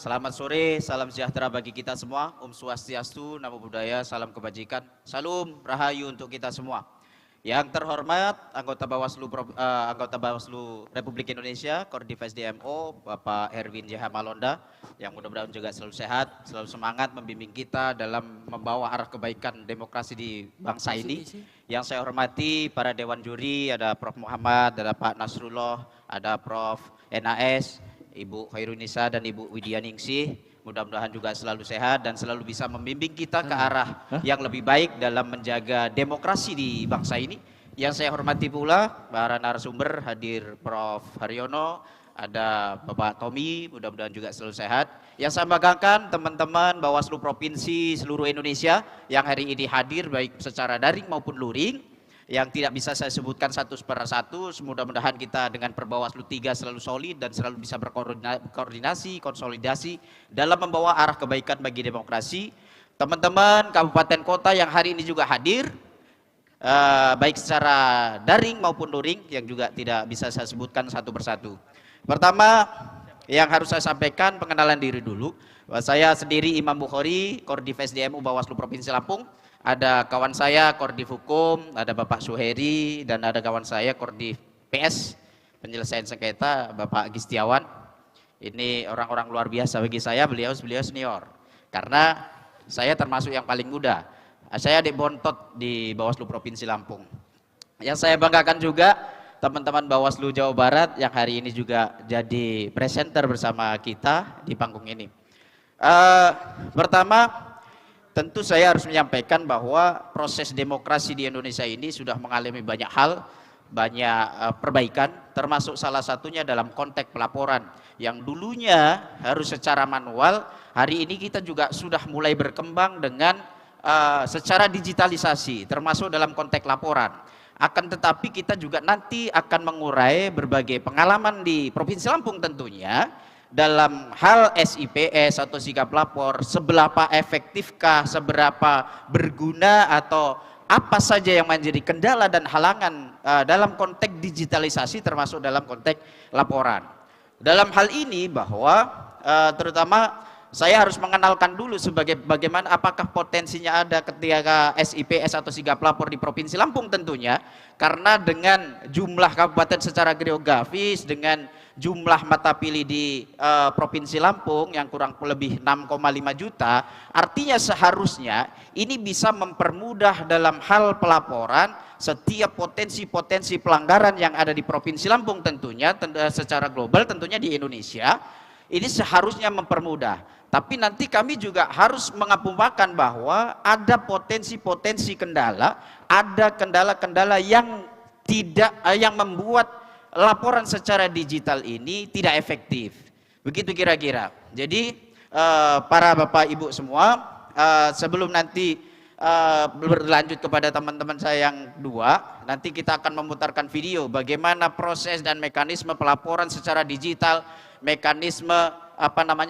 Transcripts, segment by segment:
Selamat sore, salam sejahtera bagi kita semua. Om Swastiastu, Namo Buddhaya, salam kebajikan. Salam Rahayu untuk kita semua. Yang terhormat anggota Bawaslu Republik Indonesia, Kordiv SDMO, Bapak Erwin JH Malonda, yang mudah-mudahan juga selalu sehat, selalu semangat membimbing kita dalam membawa arah kebaikan demokrasi di bangsa ini. Yang saya hormati para Dewan Juri, ada Prof. Muhammad, ada Pak Nasrullah, ada Prof. NAS, Ibu Khairunisa dan Ibu Widya Ningsih. Mudah-mudahan juga selalu sehat dan selalu bisa membimbing kita ke arah yang lebih baik dalam menjaga demokrasi di bangsa ini. Yang saya hormati pula para narasumber, hadir Prof. Haryono, ada Bapak Tommy, mudah-mudahan juga selalu sehat. Yang saya banggakan teman-teman Bawaslu Provinsi seluruh Indonesia yang hari ini hadir baik secara daring maupun luring. Yang tidak bisa saya sebutkan satu per satu, mudah-mudahan kita dengan Perbawaslu 3 selalu solid dan selalu bisa berkoordinasi, konsolidasi dalam membawa arah kebaikan bagi demokrasi. Teman-teman kabupaten kota yang hari ini juga hadir, baik secara daring maupun luring, yang juga tidak bisa saya sebutkan satu persatu. Pertama, yang harus saya sampaikan pengenalan diri dulu. Saya sendiri Imam Bukhari, Kordiv SDMU Bawaslu Provinsi Lampung. Ada kawan saya Kordiv Hukum, ada Bapak Suheri, dan ada kawan saya Kordiv PS Penyelesaian Sengketa, Bapak Gistiawan. Ini orang-orang luar biasa bagi saya, beliau senior. Karena saya termasuk yang paling muda. Saya adik bontot di Bawaslu Provinsi Lampung. Yang saya banggakan juga teman-teman Bawaslu Jawa Barat yang hari ini juga jadi presenter bersama kita di panggung ini. Pertama, tentu saya harus menyampaikan bahwa proses demokrasi di Indonesia ini sudah mengalami banyak hal, banyak perbaikan, termasuk salah satunya dalam konteks pelaporan. Yang dulunya harus secara manual, hari ini kita juga sudah mulai berkembang dengan secara digitalisasi, termasuk dalam konteks laporan. Akan tetapi kita juga nanti akan mengurai berbagai pengalaman di Provinsi Lampung tentunya, dalam hal SIPS atau sikap lapor, seberapa efektifkah, seberapa berguna, atau apa saja yang menjadi kendala dan halangan dalam konteks digitalisasi termasuk dalam konteks laporan. Dalam hal ini bahwa terutama saya harus mengenalkan dulu sebagai bagaimana apakah potensinya ada ketika SIPS atau sigap lapor di Provinsi Lampung tentunya, karena dengan jumlah kabupaten secara geografis, dengan jumlah mata pilih di Provinsi Lampung yang kurang lebih 6,5 juta, artinya seharusnya ini bisa mempermudah dalam hal pelaporan setiap potensi-potensi pelanggaran yang ada di Provinsi Lampung tentunya, secara global tentunya di Indonesia, ini seharusnya mempermudah. Tapi nanti kami juga harus mengapupakan bahwa ada potensi-potensi kendala, ada kendala-kendala yang yang membuat laporan secara digital ini tidak efektif. Begitu kira-kira. Jadi para Bapak Ibu semua, sebelum nanti berlanjut kepada teman-teman saya yang dua, nanti kita akan memutarkan video bagaimana proses dan mekanisme pelaporan secara digital, mekanisme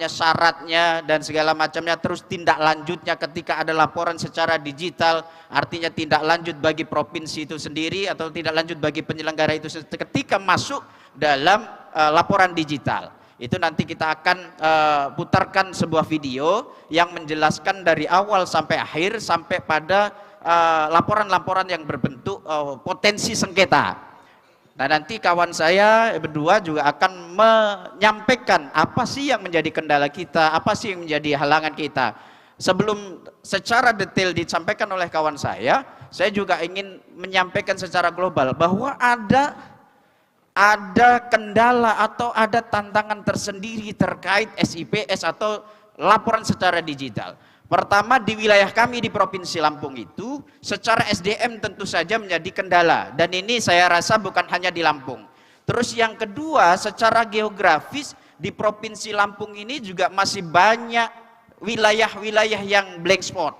syaratnya dan segala macamnya, terus tindak lanjutnya ketika ada laporan secara digital, artinya tindak lanjut bagi provinsi itu sendiri atau tindak lanjut bagi penyelenggara itu ketika masuk dalam laporan digital. Itu nanti kita akan putarkan sebuah video yang menjelaskan dari awal sampai akhir, sampai pada laporan-laporan yang berbentuk potensi sengketa. Nah, nanti kawan saya berdua juga akan menyampaikan apa sih yang menjadi kendala kita, apa sih yang menjadi halangan kita. Sebelum secara detail disampaikan oleh kawan saya juga ingin menyampaikan secara global bahwa ada kendala atau ada tantangan tersendiri terkait SIPS atau laporan secara digital. Pertama, di wilayah kami di Provinsi Lampung itu secara SDM tentu saja menjadi kendala, dan ini saya rasa bukan hanya di Lampung. Terus yang kedua, secara geografis di Provinsi Lampung ini juga masih banyak wilayah-wilayah yang blank spot.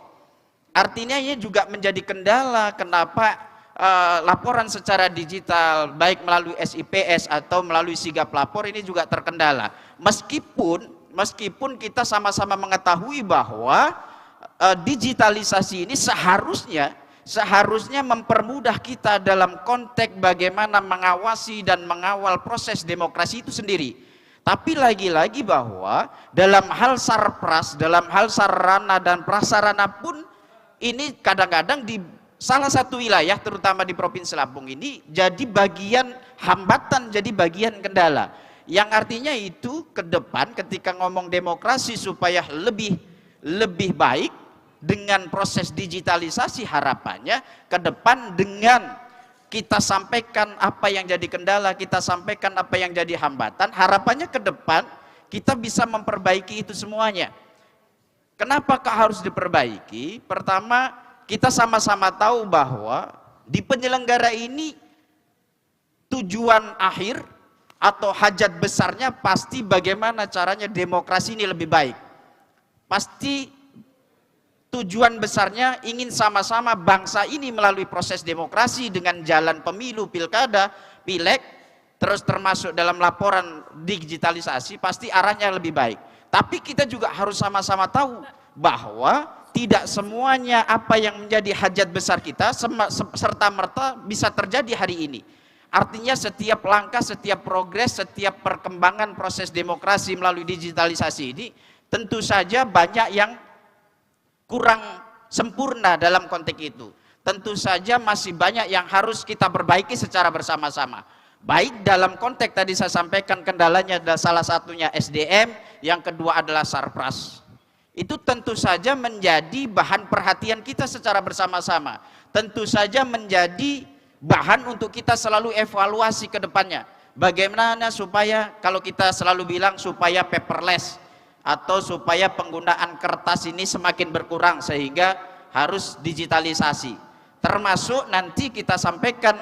Artinya ini juga menjadi kendala kenapa laporan secara digital baik melalui SIPS atau melalui sigap lapor ini juga terkendala. Meskipun kita sama-sama mengetahui bahwa digitalisasi ini seharusnya mempermudah kita dalam konteks bagaimana mengawasi dan mengawal proses demokrasi itu sendiri. Tapi lagi-lagi bahwa dalam hal sarpras, dalam hal sarana dan prasarana pun ini kadang-kadang di salah satu wilayah terutama di Provinsi Lampung ini jadi bagian hambatan, jadi bagian kendala. Yang artinya itu ke depan ketika ngomong demokrasi supaya lebih baik dengan proses digitalisasi, harapannya ke depan dengan kita sampaikan apa yang jadi kendala, kita sampaikan apa yang jadi hambatan, harapannya ke depan kita bisa memperbaiki itu semuanya. Kenapakah harus diperbaiki? Pertama, kita sama-sama tahu bahwa di penyelenggara ini tujuan akhir atau hajat besarnya pasti bagaimana caranya demokrasi ini lebih baik. Pasti tujuan besarnya ingin sama-sama bangsa ini melalui proses demokrasi dengan jalan pemilu, pilkada, pileg, terus termasuk dalam laporan digitalisasi, pasti arahnya lebih baik. Tapi kita juga harus sama-sama tahu bahwa tidak semuanya apa yang menjadi hajat besar kita serta-merta bisa terjadi hari ini. Artinya setiap langkah, setiap progres, setiap perkembangan proses demokrasi melalui digitalisasi ini tentu saja banyak yang kurang sempurna dalam konteks itu. Tentu saja masih banyak yang harus kita perbaiki secara bersama-sama. Baik dalam konteks tadi saya sampaikan kendalanya ada salah satunya SDM, yang kedua adalah sarpras. Itu tentu saja menjadi bahan perhatian kita secara bersama-sama. Tentu saja menjadi bahan untuk kita selalu evaluasi ke depannya. Bagaimana supaya kalau kita selalu bilang supaya paperless, atau supaya penggunaan kertas ini semakin berkurang sehingga harus digitalisasi. Termasuk nanti kita sampaikan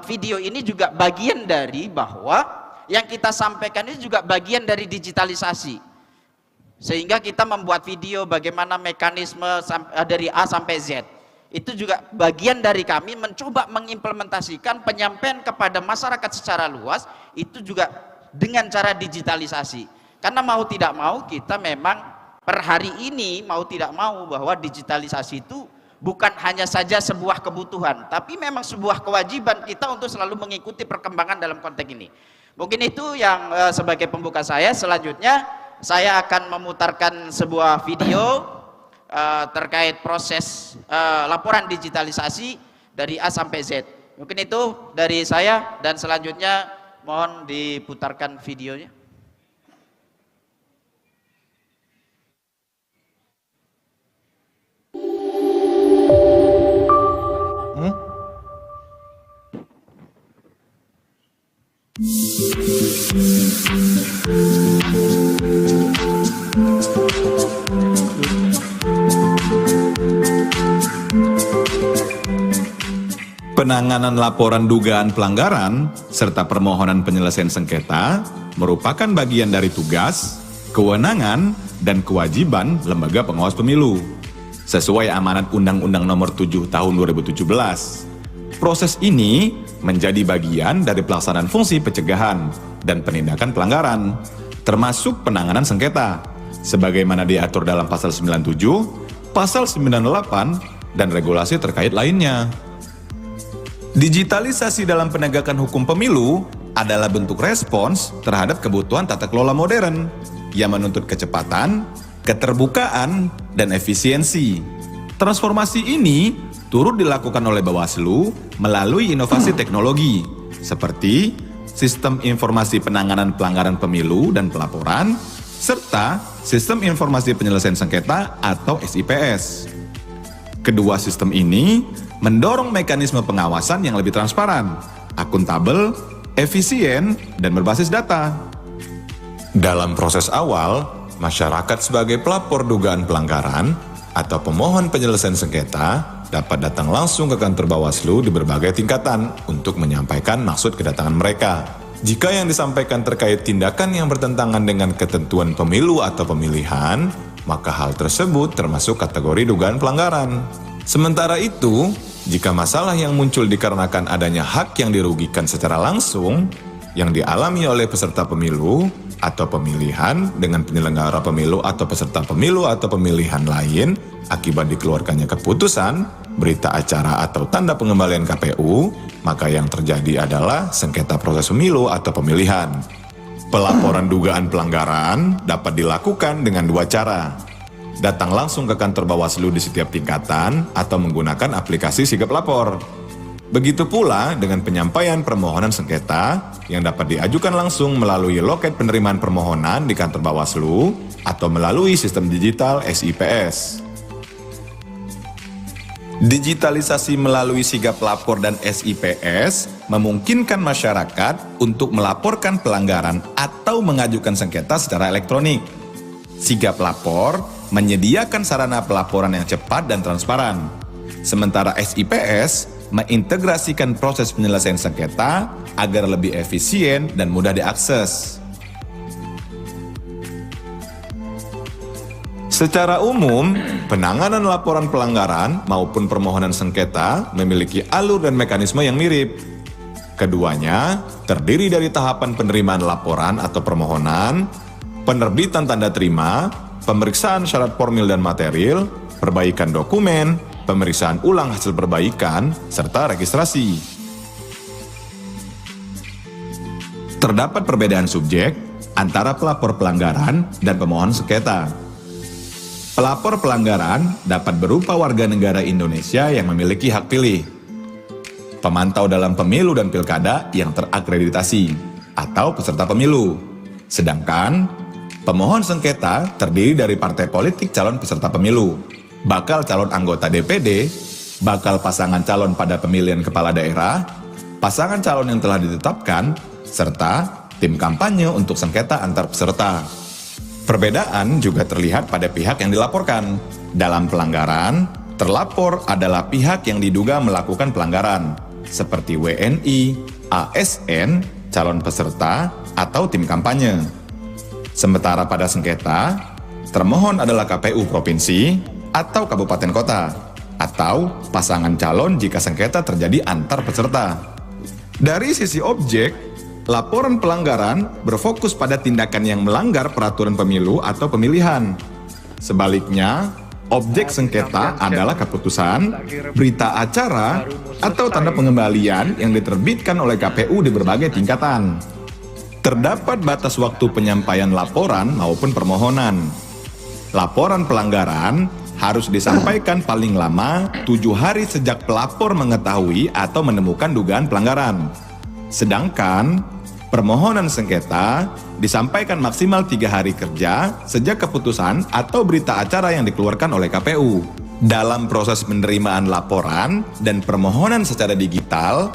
video ini juga bagian dari bahwa yang kita sampaikan ini juga bagian dari digitalisasi. Sehingga kita membuat video bagaimana mekanisme dari A sampai Z. Itu juga bagian dari kami mencoba mengimplementasikan penyampaian kepada masyarakat secara luas itu juga dengan cara digitalisasi. Karena mau tidak mau kita memang per hari ini mau tidak mau bahwa digitalisasi itu bukan hanya saja sebuah kebutuhan, tapi memang sebuah kewajiban kita untuk selalu mengikuti perkembangan dalam konteks ini. Mungkin itu yang sebagai pembuka saya. Selanjutnya saya akan memutarkan sebuah video terkait proses laporan digitalisasi dari A sampai Z. Mungkin itu dari saya dan selanjutnya mohon diputarkan videonya. Penanganan laporan dugaan pelanggaran serta permohonan penyelesaian sengketa merupakan bagian dari tugas, kewenangan, dan kewajiban Lembaga Pengawas Pemilu. Sesuai amanat Undang-Undang Nomor 7 Tahun 2017. Proses ini menjadi bagian dari pelaksanaan fungsi pencegahan dan penindakan pelanggaran, termasuk penanganan sengketa, sebagaimana diatur dalam Pasal 97, Pasal 98, dan regulasi terkait lainnya. Digitalisasi dalam penegakan hukum pemilu adalah bentuk respons terhadap kebutuhan tata kelola modern yang menuntut kecepatan, keterbukaan, dan efisiensi. Transformasi ini turut dilakukan oleh Bawaslu melalui inovasi teknologi seperti Sistem Informasi Penanganan Pelanggaran Pemilu dan Pelaporan, serta Sistem Informasi Penyelesaian Sengketa atau SIPS. Kedua sistem ini mendorong mekanisme pengawasan yang lebih transparan, akuntabel, efisien, dan berbasis data. Dalam proses awal, masyarakat sebagai pelapor dugaan pelanggaran atau pemohon penyelesaian sengketa dapat datang langsung ke kantor Bawaslu di berbagai tingkatan untuk menyampaikan maksud kedatangan mereka. Jika yang disampaikan terkait tindakan yang bertentangan dengan ketentuan pemilu atau pemilihan, maka hal tersebut termasuk kategori dugaan pelanggaran. Sementara itu, jika masalah yang muncul dikarenakan adanya hak yang dirugikan secara langsung yang dialami oleh peserta pemilu atau pemilihan dengan penyelenggara pemilu atau peserta pemilu atau pemilihan lain akibat dikeluarkannya keputusan, berita acara atau tanda pengembalian KPU, maka yang terjadi adalah sengketa proses pemilu atau pemilihan. Pelaporan dugaan pelanggaran dapat dilakukan dengan dua cara. Datang langsung ke kantor Bawaslu di setiap tingkatan atau menggunakan aplikasi Sigap Lapor. Begitu pula dengan penyampaian permohonan sengketa yang dapat diajukan langsung melalui loket penerimaan permohonan di kantor Bawaslu atau melalui sistem digital SIPS. Digitalisasi melalui Sigap Lapor dan SIPS memungkinkan masyarakat untuk melaporkan pelanggaran atau mengajukan sengketa secara elektronik. Sigap Lapor menyediakan sarana pelaporan yang cepat dan transparan. Sementara SIPS mengintegrasikan proses penyelesaian sengketa agar lebih efisien dan mudah diakses. Secara umum, penanganan laporan pelanggaran maupun permohonan sengketa memiliki alur dan mekanisme yang mirip. Keduanya terdiri dari tahapan penerimaan laporan atau permohonan, penerbitan tanda terima, pemeriksaan syarat formil dan material, perbaikan dokumen, pemeriksaan ulang hasil perbaikan, serta registrasi. Terdapat perbedaan subjek antara pelapor pelanggaran dan pemohon sengketa. Pelapor pelanggaran dapat berupa warga negara Indonesia yang memiliki hak pilih, pemantau dalam pemilu dan pilkada yang terakreditasi, atau peserta pemilu. Sedangkan pemohon sengketa terdiri dari partai politik calon peserta pemilu, bakal calon anggota DPD, bakal pasangan calon pada pemilihan kepala daerah, pasangan calon yang telah ditetapkan, serta tim kampanye untuk sengketa antar peserta. Perbedaan juga terlihat pada pihak yang dilaporkan. Dalam pelanggaran, terlapor adalah pihak yang diduga melakukan pelanggaran, seperti WNI, ASN, calon peserta, atau tim kampanye. Sementara pada sengketa, termohon adalah KPU provinsi atau kabupaten kota, atau pasangan calon jika sengketa terjadi antar peserta. Dari sisi objek, laporan pelanggaran berfokus pada tindakan yang melanggar peraturan pemilu atau pemilihan. Sebaliknya, objek sengketa adalah keputusan, berita acara, atau tanda pengembalian yang diterbitkan oleh KPU di berbagai tingkatan. Terdapat batas waktu penyampaian laporan maupun permohonan. Laporan pelanggaran harus disampaikan paling lama 7 hari sejak pelapor mengetahui atau menemukan dugaan pelanggaran. Sedangkan permohonan sengketa disampaikan maksimal 3 hari kerja sejak keputusan atau berita acara yang dikeluarkan oleh KPU. Dalam proses penerimaan laporan dan permohonan secara digital,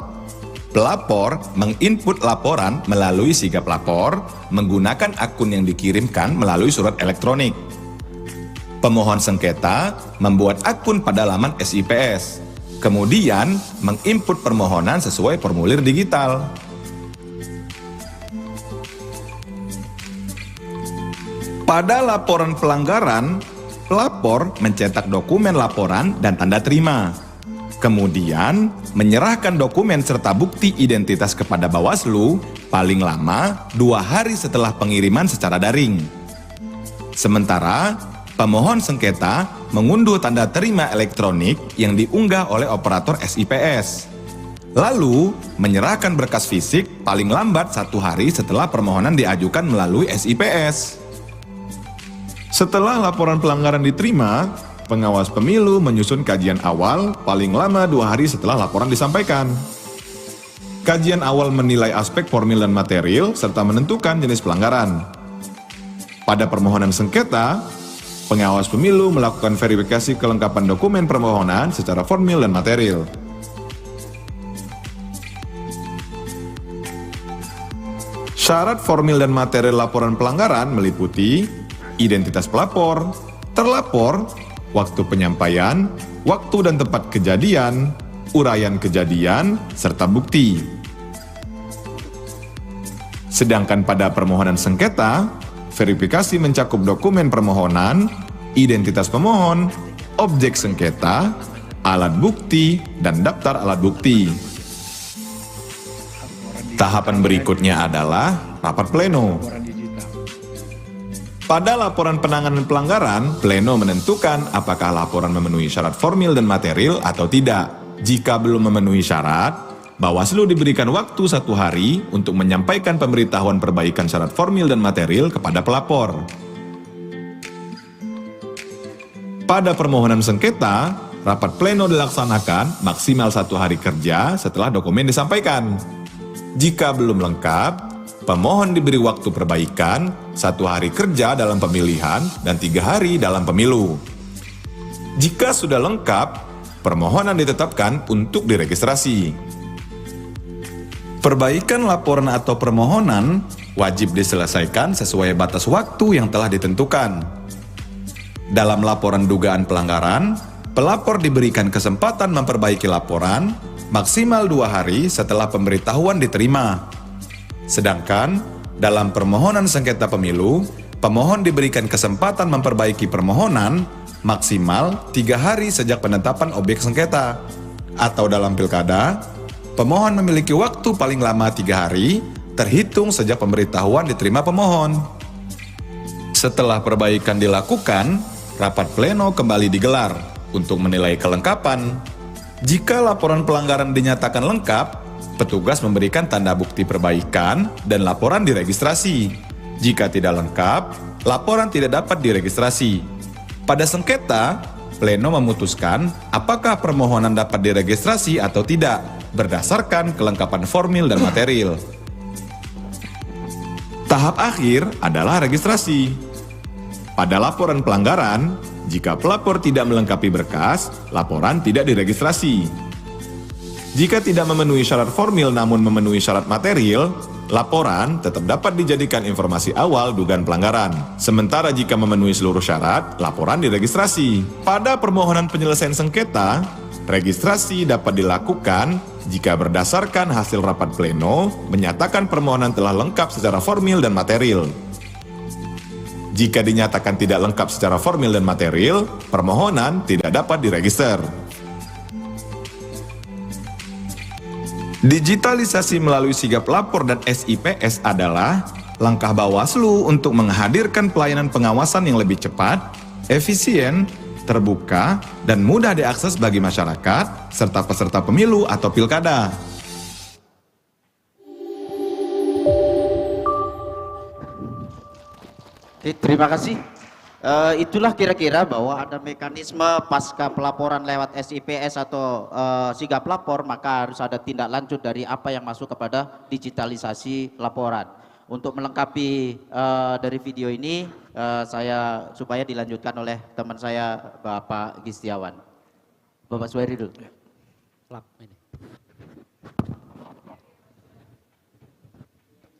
pelapor menginput laporan melalui Sigap Lapor menggunakan akun yang dikirimkan melalui surat elektronik. Pemohon sengketa membuat akun pada laman SIPS, kemudian menginput permohonan sesuai formulir digital. Pada laporan pelanggaran, pelapor mencetak dokumen laporan dan tanda terima. Kemudian, menyerahkan dokumen serta bukti identitas kepada Bawaslu paling lama 2 hari setelah pengiriman secara daring. Sementara, pemohon sengketa mengunduh tanda terima elektronik yang diunggah oleh operator SIPS. Lalu, menyerahkan berkas fisik paling lambat 1 hari setelah permohonan diajukan melalui SIPS. Setelah laporan pelanggaran diterima, pengawas pemilu menyusun kajian awal paling lama 2 hari setelah laporan disampaikan. Kajian awal menilai aspek formil dan material serta menentukan jenis pelanggaran. Pada permohonan sengketa, pengawas pemilu melakukan verifikasi kelengkapan dokumen permohonan secara formil dan material. Syarat formil dan material laporan pelanggaran meliputi identitas pelapor, terlapor, waktu penyampaian, waktu dan tempat kejadian, uraian kejadian, serta bukti. Sedangkan pada permohonan sengketa, verifikasi mencakup dokumen permohonan, identitas pemohon, objek sengketa, alat bukti, dan daftar alat bukti. Tahapan berikutnya adalah rapat pleno. Pada laporan penanganan pelanggaran, pleno menentukan apakah laporan memenuhi syarat formil dan material atau tidak. Jika belum memenuhi syarat, Bawaslu diberikan waktu 1 hari untuk menyampaikan pemberitahuan perbaikan syarat formil dan material kepada pelapor. Pada permohonan sengketa, rapat pleno dilaksanakan maksimal 1 hari kerja setelah dokumen disampaikan. Jika belum lengkap, pemohon diberi waktu perbaikan 1 hari kerja dalam pemilihan dan 3 hari dalam pemilu. Jika sudah lengkap, permohonan ditetapkan untuk diregistrasi. Perbaikan laporan atau permohonan wajib diselesaikan sesuai batas waktu yang telah ditentukan. Dalam laporan dugaan pelanggaran, pelapor diberikan kesempatan memperbaiki laporan maksimal 2 hari setelah pemberitahuan diterima. Sedangkan, dalam permohonan sengketa pemilu, pemohon diberikan kesempatan memperbaiki permohonan maksimal 3 hari sejak penetapan objek sengketa. Atau dalam pilkada, pemohon memiliki waktu paling lama 3 hari terhitung sejak pemberitahuan diterima pemohon. Setelah perbaikan dilakukan, rapat pleno kembali digelar untuk menilai kelengkapan. Jika laporan pelanggaran dinyatakan lengkap, petugas memberikan tanda bukti perbaikan dan laporan diregistrasi. Jika tidak lengkap, laporan tidak dapat diregistrasi. Pada sengketa, pleno memutuskan apakah permohonan dapat diregistrasi atau tidak berdasarkan kelengkapan formil dan material. Tahap akhir adalah registrasi. Pada laporan pelanggaran, jika pelapor tidak melengkapi berkas, laporan tidak diregistrasi. Jika tidak memenuhi syarat formil namun memenuhi syarat material, laporan tetap dapat dijadikan informasi awal dugaan pelanggaran. Sementara jika memenuhi seluruh syarat, laporan diregistrasi. Pada permohonan penyelesaian sengketa, registrasi dapat dilakukan jika berdasarkan hasil rapat pleno menyatakan permohonan telah lengkap secara formil dan material. Jika dinyatakan tidak lengkap secara formil dan material, permohonan tidak dapat diregister. Digitalisasi melalui sigap lapor dan SIPS adalah langkah Bawaslu untuk menghadirkan pelayanan pengawasan yang lebih cepat, efisien, terbuka, dan mudah diakses bagi masyarakat serta peserta pemilu atau pilkada. Oke, terima kasih. Itulah kira-kira bahwa ada mekanisme pasca pelaporan lewat SIPS atau sigap lapor, maka harus ada tindak lanjut dari apa yang masuk kepada digitalisasi laporan. Untuk melengkapi dari video ini, saya supaya dilanjutkan oleh teman saya Bapak Gistiawan. Bapak Suhairi dulu.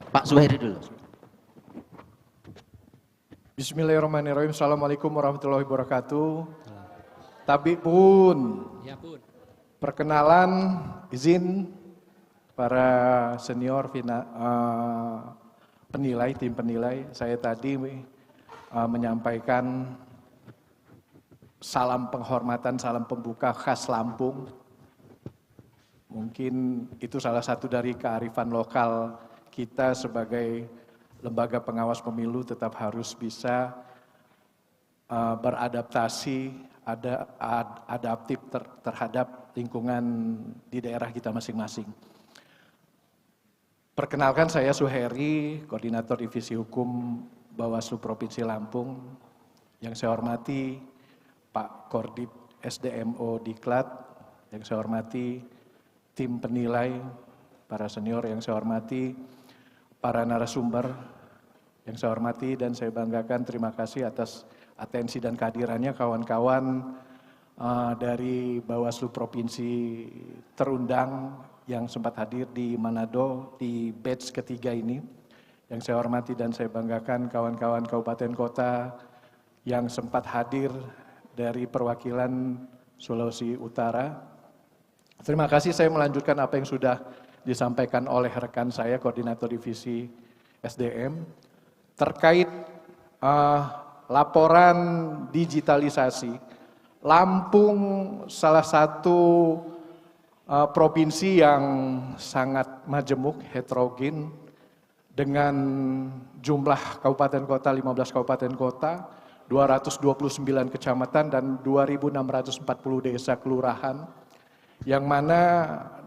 Pak Suhairi dulu. Bismillahirrahmanirrahim. Assalamualaikum warahmatullahi wabarakatuh. Tapi pun, perkenalan, izin para senior penilai, tim penilai. Saya tadi menyampaikan salam penghormatan, salam pembuka khas Lampung. Mungkin itu salah satu dari kearifan lokal kita sebagai lembaga pengawas pemilu tetap harus bisa beradaptasi, adaptif terhadap lingkungan di daerah kita masing-masing. Perkenalkan, saya Suhairi, Koordinator Divisi Hukum Bawaslu Provinsi Lampung. Yang saya hormati Pak Kordip SDMO Diklat, yang saya hormati tim penilai, para senior, yang saya hormati para narasumber, yang saya hormati dan saya banggakan, terima kasih atas atensi dan kehadirannya kawan-kawan dari Bawaslu Provinsi terundang yang sempat hadir di Manado di batch ketiga ini. Yang saya hormati dan saya banggakan kawan-kawan kabupaten kota yang sempat hadir dari perwakilan Sulawesi Utara. Terima kasih, saya melanjutkan apa yang sudah disampaikan oleh rekan saya, Koordinator Divisi SDM, terkait laporan digitalisasi. Lampung salah satu provinsi yang sangat majemuk, heterogen, dengan jumlah kabupaten kota, 15 kabupaten kota, 229 kecamatan, dan 2.640 desa kelurahan, yang mana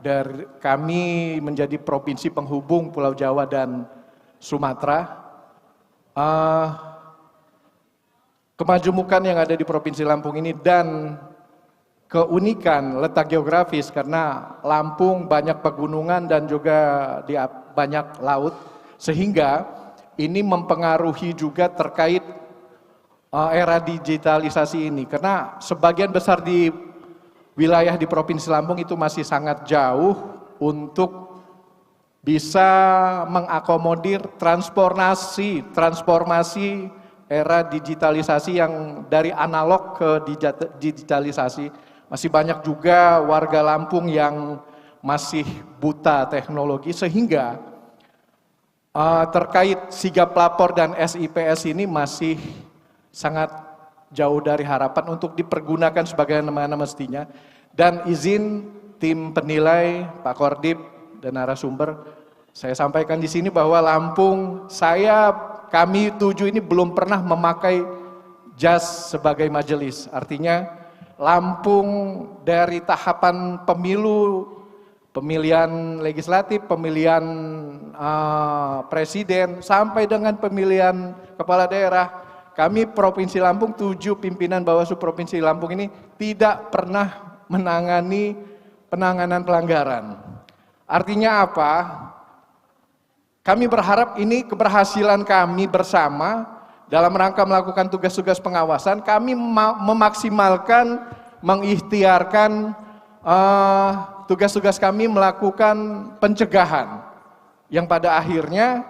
dari kami menjadi provinsi penghubung Pulau Jawa dan Sumatera. Kemajemukan yang ada di Provinsi Lampung ini dan keunikan letak geografis karena Lampung banyak pegunungan dan juga banyak laut, sehingga ini mempengaruhi juga terkait era digitalisasi ini, karena sebagian besar di wilayah di Provinsi Lampung itu masih sangat jauh untuk bisa mengakomodir transformasi era digitalisasi yang dari analog ke digitalisasi. Masih banyak juga warga Lampung yang masih buta teknologi, sehingga terkait sigap lapor dan SIPS ini masih sangat jauh dari harapan untuk dipergunakan sebagaimana mestinya. Dan izin tim penilai, Pak Kordip dan narasumber, saya sampaikan di sini bahwa Lampung, kami 7 ini belum pernah memakai jas sebagai majelis. Artinya Lampung dari tahapan pemilihan legislatif, pemilihan presiden, sampai dengan pemilihan kepala daerah, kami Provinsi Lampung, 7 pimpinan Bawaslu Provinsi Lampung ini tidak pernah menangani penanganan pelanggaran. Artinya apa? Kami berharap ini keberhasilan kami bersama dalam rangka melakukan tugas-tugas pengawasan, kami memaksimalkan, mengikhtiarkan tugas-tugas kami melakukan pencegahan. Yang pada akhirnya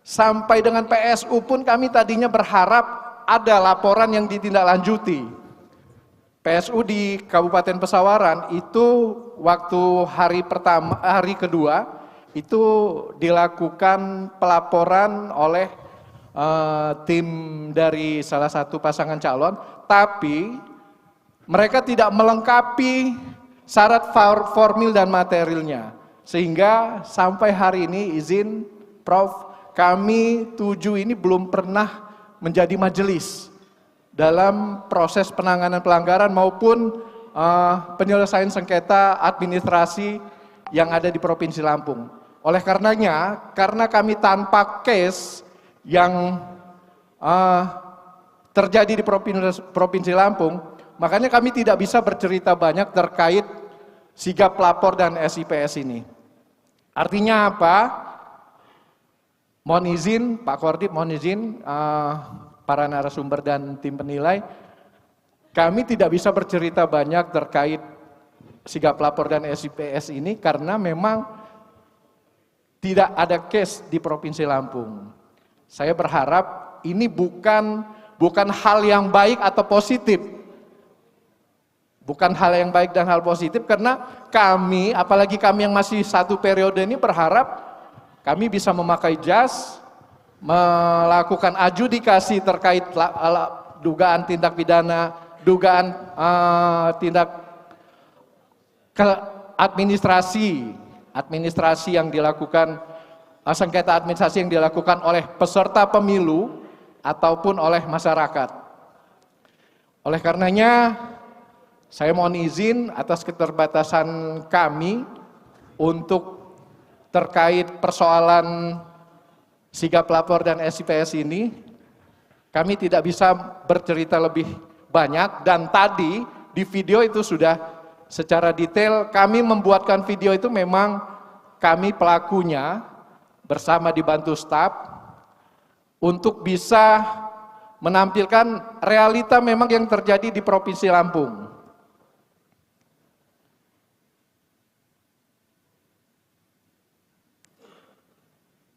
sampai dengan PSU pun kami tadinya berharap ada laporan yang ditindaklanjuti. PSU di Kabupaten Pesawaran itu waktu hari kedua itu dilakukan pelaporan oleh tim dari salah satu pasangan calon, tapi mereka tidak melengkapi syarat formil dan materialnya, sehingga sampai hari ini izin Prof, kami 7 ini belum pernah menjadi majelis dalam proses penanganan pelanggaran maupun penyelesaian sengketa administrasi yang ada di Provinsi Lampung. Oleh karenanya, karena kami tanpa case yang terjadi di Provinsi Lampung, makanya kami tidak bisa bercerita banyak terkait sigap lapor dan SIPS ini. Artinya apa? Mohon izin, Pak Kordip, mohon izin para narasumber dan tim penilai, kami tidak bisa bercerita banyak terkait sigap lapor dan SIPS ini karena memang tidak ada case di Provinsi Lampung. Saya berharap ini bukan hal yang baik atau positif. Bukan hal yang baik dan hal positif, karena kami, apalagi kami yang masih 1 periode ini berharap kami bisa memakai jas, melakukan adjudikasi terkait dugaan tindak pidana, dugaan tindak administrasi yang dilakukan, sengketa administrasi yang dilakukan oleh peserta pemilu ataupun oleh masyarakat. Oleh karenanya, saya mohon izin atas keterbatasan kami untuk terkait persoalan sigap lapor dan SIPS ini, kami tidak bisa bercerita lebih banyak, dan tadi di video itu sudah secara detail kami membuatkan video itu, memang kami pelakunya bersama dibantu staf untuk bisa menampilkan realita memang yang terjadi di Provinsi Lampung.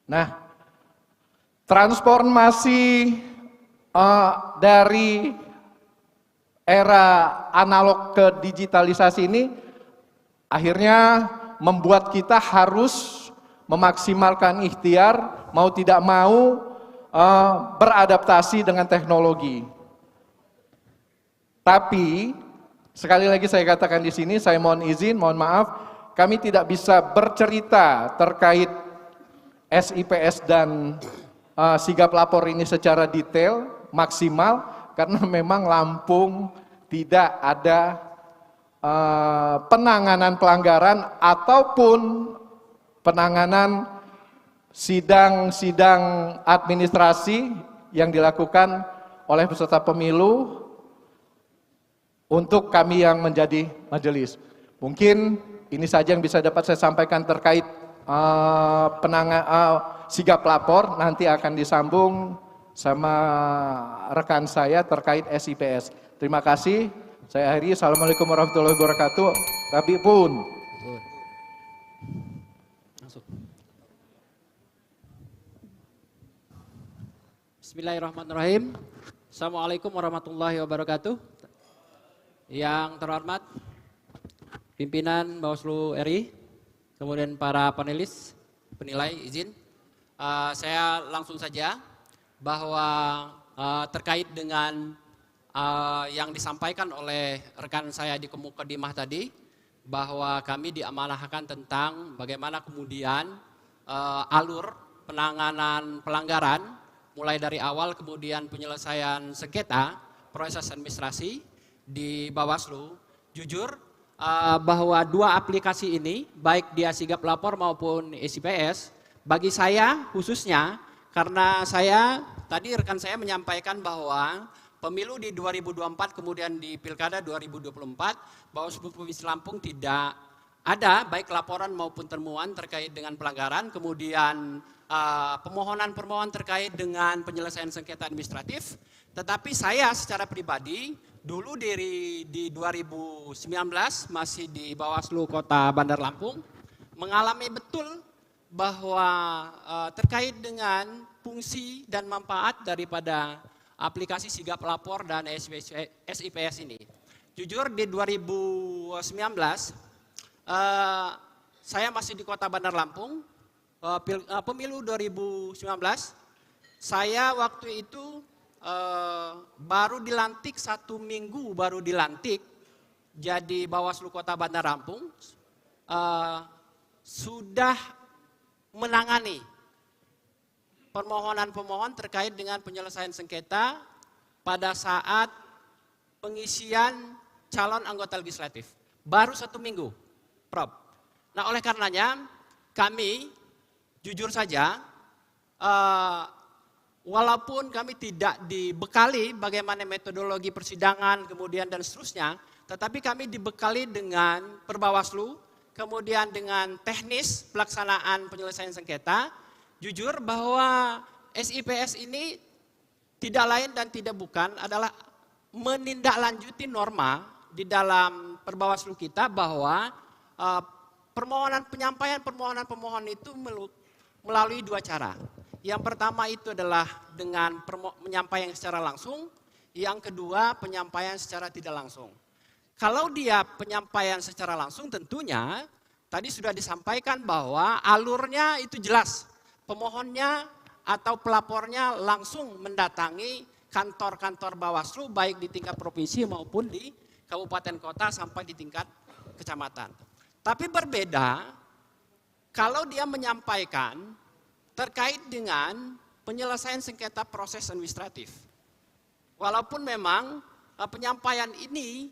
Nah, transformasi dari era analog ke digitalisasi ini akhirnya membuat kita harus memaksimalkan ikhtiar, mau tidak mau beradaptasi dengan teknologi. Tapi sekali lagi saya katakan di sini, saya mohon izin, mohon maaf, kami tidak bisa bercerita terkait SIPS dan sigap lapor ini secara detail, maksimal, karena memang Lampung tidak ada penanganan pelanggaran ataupun penanganan sidang-sidang administrasi yang dilakukan oleh peserta pemilu untuk kami yang menjadi majelis. Mungkin ini saja yang bisa dapat saya sampaikan terkait sigap lapor. Nanti akan disambung sama rekan saya terkait SIPS. Terima kasih. Saya akhiri. Assalamualaikum warahmatullahi wabarakatuh. Rabi pun. Bismillahirrahmanirrahim. Assalamualaikum warahmatullahi wabarakatuh. Yang terhormat pimpinan Bawaslu RI, kemudian para panelis, penilai, izin. Saya langsung saja bahwa terkait dengan yang disampaikan oleh rekan saya di mukadimah tadi, bahwa kami diamanahkan tentang bagaimana kemudian alur penanganan pelanggaran mulai dari awal kemudian penyelesaian sengketa proses administrasi di Bawaslu. Jujur bahwa dua aplikasi ini baik dia sigap lapor maupun SIPS bagi saya khususnya, karena saya tadi rekan saya menyampaikan bahwa pemilu di 2024 kemudian di Pilkada 2024 Bawaslu Provinsi Lampung tidak ada baik laporan maupun temuan terkait dengan pelanggaran, kemudian permohonan terkait dengan penyelesaian sengketa administratif. Tetapi saya secara pribadi dulu di 2019 masih di Bawaslu Kota Bandar Lampung mengalami betul bahwa terkait dengan fungsi dan manfaat daripada aplikasi sigap lapor dan SIPS ini. Jujur di 2019 saya masih di Kota Bandar Lampung. Pemilu 2019, saya waktu itu baru dilantik 1 minggu baru dilantik jadi Bawaslu Kota Bandar Lampung, sudah menangani permohonan terkait dengan penyelesaian sengketa pada saat pengisian calon anggota legislatif. Baru 1 minggu, Prof. Nah, oleh karenanya kami jujur saja, walaupun kami tidak dibekali bagaimana metodologi persidangan kemudian dan seterusnya, tetapi kami dibekali dengan Perbawaslu, kemudian dengan teknis pelaksanaan penyelesaian sengketa. Jujur bahwa SIPS ini tidak lain dan tidak bukan adalah menindaklanjuti norma di dalam Perbawaslu kita bahwa penyampaian permohonan pemohon itu melalui 2 cara. Yang pertama itu adalah dengan penyampaian secara langsung, yang kedua penyampaian secara tidak langsung. Kalau dia penyampaian secara langsung tentunya tadi sudah disampaikan bahwa alurnya itu jelas. Pemohonnya atau pelapornya langsung mendatangi kantor-kantor Bawaslu baik di tingkat provinsi maupun di kabupaten kota sampai di tingkat kecamatan. Tapi berbeda kalau dia menyampaikan terkait dengan penyelesaian sengketa proses administratif. Walaupun memang penyampaian ini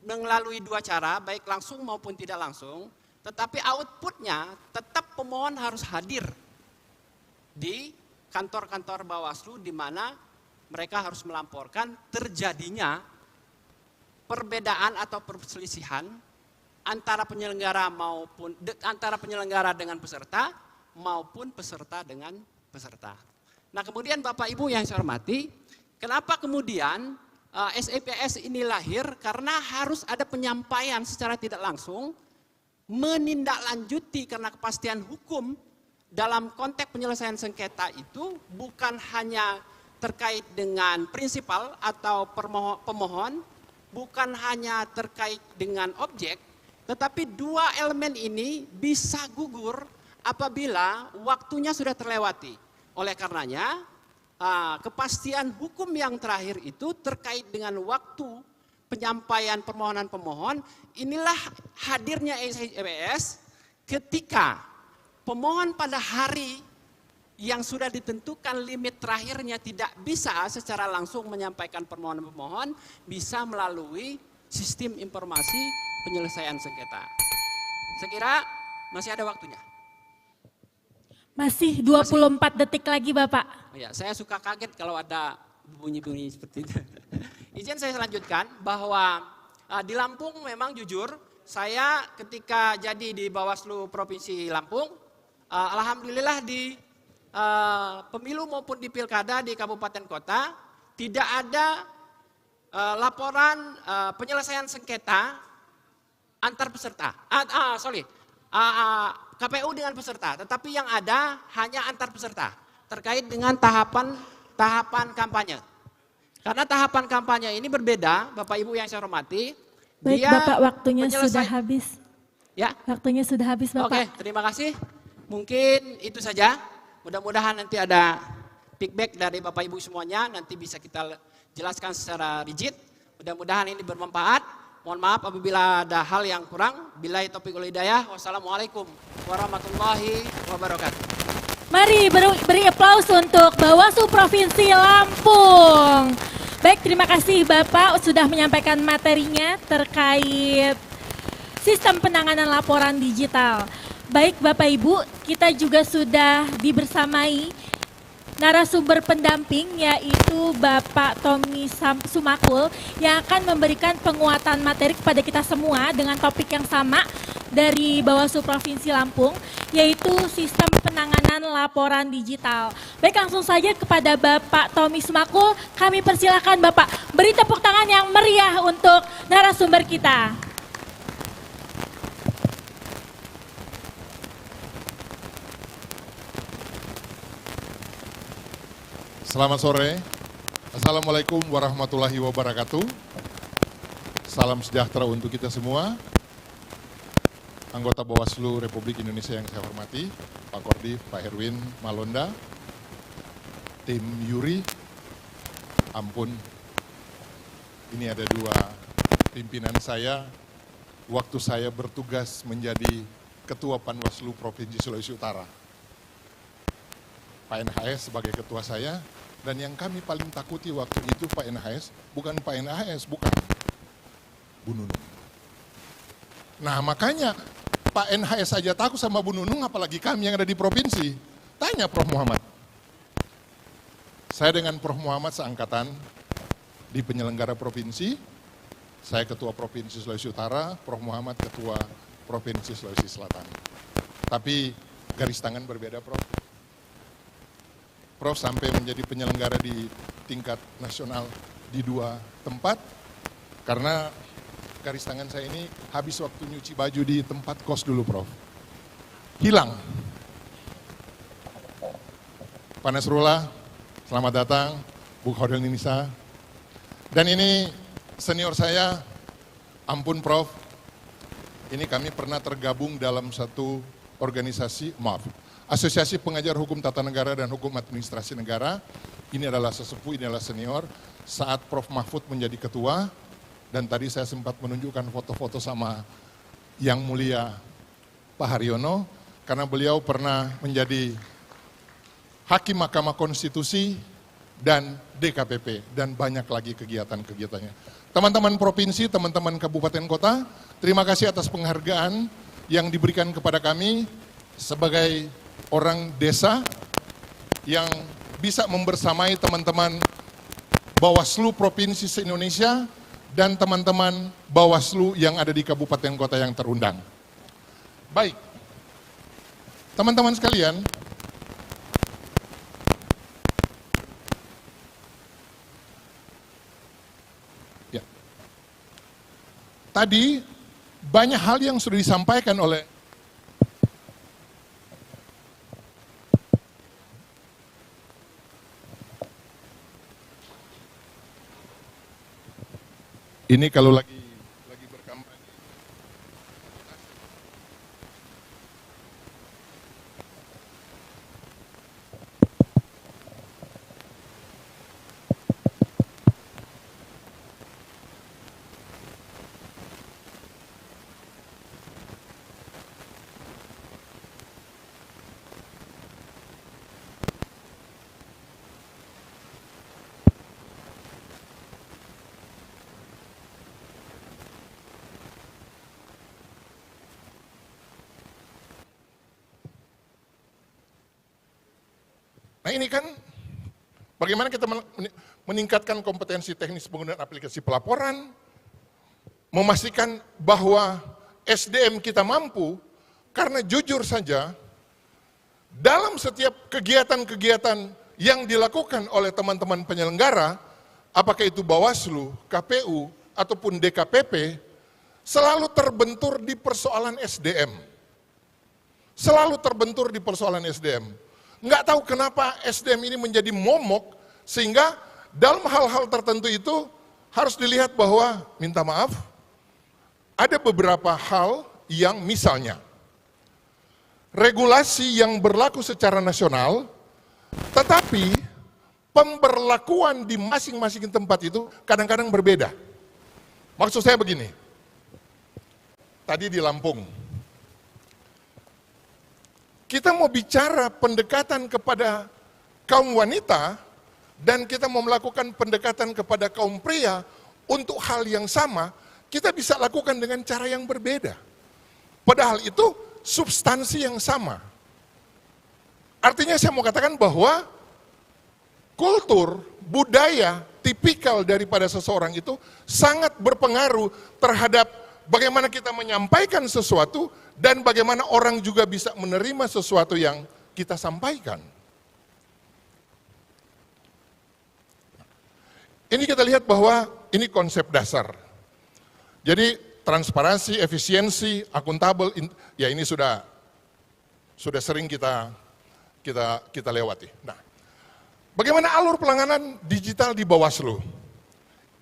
melalui 2 cara, baik langsung maupun tidak langsung, tetapi outputnya tetap pemohon harus hadir di kantor-kantor Bawaslu di mana mereka harus melamporkan terjadinya perbedaan atau perselisihan antara penyelenggara dengan peserta maupun peserta dengan peserta. Nah, kemudian Bapak Ibu yang saya hormati, kenapa kemudian SIPS ini lahir? Karena harus ada penyampaian secara tidak langsung, menindaklanjuti karena kepastian hukum dalam konteks penyelesaian sengketa itu bukan hanya terkait dengan prinsipal atau pemohon, bukan hanya terkait dengan objek, tetapi 2 elemen ini bisa gugur apabila waktunya sudah terlewati. Oleh karenanya, kepastian hukum yang terakhir itu terkait dengan waktu penyampaian permohonan pemohon, inilah hadirnya SIPS ketika pemohon pada hari yang sudah ditentukan limit terakhirnya tidak bisa secara langsung menyampaikan permohonan pemohon, bisa melalui sistem informasi penyelesaian sengketa. Saya kira masih ada waktunya. Masih 24 detik lagi Bapak. Ya, saya suka kaget kalau ada bunyi-bunyi seperti itu. Izin saya lanjutkan bahwa di Lampung memang jujur, saya ketika jadi di Bawaslu Provinsi Lampung, alhamdulillah di pemilu maupun di pilkada di kabupaten kota, tidak ada laporan penyelesaian sengketa antar peserta. KPU dengan peserta, tetapi yang ada hanya antar peserta terkait dengan tahapan kampanye. Karena tahapan kampanye ini berbeda, Bapak Ibu yang saya hormati. Baik Bapak, waktunya sudah habis. Ya. Waktunya sudah habis Bapak. Oke, terima kasih. Mungkin itu saja. Mudah-mudahan nanti ada feedback dari Bapak Ibu semuanya, nanti bisa kita jelaskan secara rigid. Mudah-mudahan ini bermanfaat. Mohon maaf apabila ada hal yang kurang. Billahi taufiq wal hidayah. Wassalamualaikum warahmatullahi wabarakatuh. Mari beri aplaus untuk Bawaslu Provinsi Lampung. Baik, terima kasih Bapak sudah menyampaikan materinya terkait sistem penanganan laporan digital. Baik Bapak Ibu, kita juga sudah dibersamai narasumber pendamping yaitu Bapak Tommy Sumakul yang akan memberikan penguatan materi kepada kita semua dengan topik yang sama dari Bawaslu Provinsi Lampung yaitu sistem penanganan laporan digital. Baik, langsung saja kepada Bapak Tommy Sumakul, kami persilakan Bapak beri tepuk tangan yang meriah untuk narasumber kita. Selamat sore, Assalamualaikum warahmatullahi wabarakatuh. Salam sejahtera untuk kita semua. Anggota Bawaslu Republik Indonesia yang saya hormati, Pak Kordif, Pak Herwin Malonda, tim Yuri, ampun, ini ada dua pimpinan saya, waktu saya bertugas menjadi Ketua Panwaslu Provinsi Sulawesi Utara. Pak NHS sebagai ketua saya, dan yang kami paling takuti waktu itu Pak NHS, bukan Pak NHS, bukan Bu Nunung. Nah makanya Pak NHS saja takut sama Bu Nunung, apalagi kami yang ada di provinsi. Tanya Prof. Muhammad. Saya dengan Prof. Muhammad seangkatan di penyelenggara provinsi, saya Ketua Provinsi Sulawesi Utara, Prof. Muhammad Ketua Provinsi Sulawesi Selatan. Tapi garis tangan berbeda Prof. Prof sampai menjadi penyelenggara di tingkat nasional di dua tempat, karena garis tangan saya ini habis waktu nyuci baju di tempat kos dulu Prof. Hilang. Pak Nasrullah, selamat datang, Bu Khairul Nisa. Dan ini senior saya, ampun Prof, ini kami pernah tergabung dalam satu organisasi, Asosiasi Pengajar Hukum Tata Negara dan Hukum Administrasi Negara. Ini adalah sesepuh, ini adalah senior. Saat Prof. Mahfud menjadi ketua, dan tadi saya sempat menunjukkan foto-foto sama Yang Mulia Pak Haryono, karena beliau pernah menjadi Hakim Mahkamah Konstitusi dan DKPP, dan banyak lagi kegiatan-kegiatannya. Teman-teman provinsi, teman-teman kabupaten kota, terima kasih atas penghargaan yang diberikan kepada kami sebagai orang desa yang bisa membersamai teman-teman Bawaslu Provinsi se-Indonesia dan teman-teman Bawaslu yang ada di kabupaten kota yang terundang. Baik, teman-teman sekalian, ya, tadi banyak hal yang sudah disampaikan oleh ini kalau lagi berkampanye. Nah ini kan bagaimana kita meningkatkan kompetensi teknis penggunaan aplikasi pelaporan, memastikan bahwa SDM kita mampu, karena jujur saja, dalam setiap kegiatan-kegiatan yang dilakukan oleh teman-teman penyelenggara, apakah itu Bawaslu, KPU, ataupun DKPP, selalu terbentur di persoalan SDM. Selalu terbentur di persoalan SDM. Nggak tahu kenapa SDM ini menjadi momok, sehingga dalam hal-hal tertentu itu harus dilihat bahwa, minta maaf, ada beberapa hal yang misalnya, regulasi yang berlaku secara nasional, tetapi pemberlakuan di masing-masing tempat itu kadang-kadang berbeda. Maksud saya begini, tadi di Lampung, kita mau bicara pendekatan kepada kaum wanita, dan kita mau melakukan pendekatan kepada kaum pria untuk hal yang sama, kita bisa lakukan dengan cara yang berbeda. Padahal itu substansi yang sama. Artinya saya mau katakan bahwa kultur, budaya, tipikal daripada seseorang itu sangat berpengaruh terhadap bagaimana kita menyampaikan sesuatu dan bagaimana orang juga bisa menerima sesuatu yang kita sampaikan. Ini kita lihat bahwa ini konsep dasar. Jadi transparansi, efisiensi, akuntabel, ya ini sudah sering kita lewati. Nah, bagaimana alur pelanggaran digital di Bawaslu?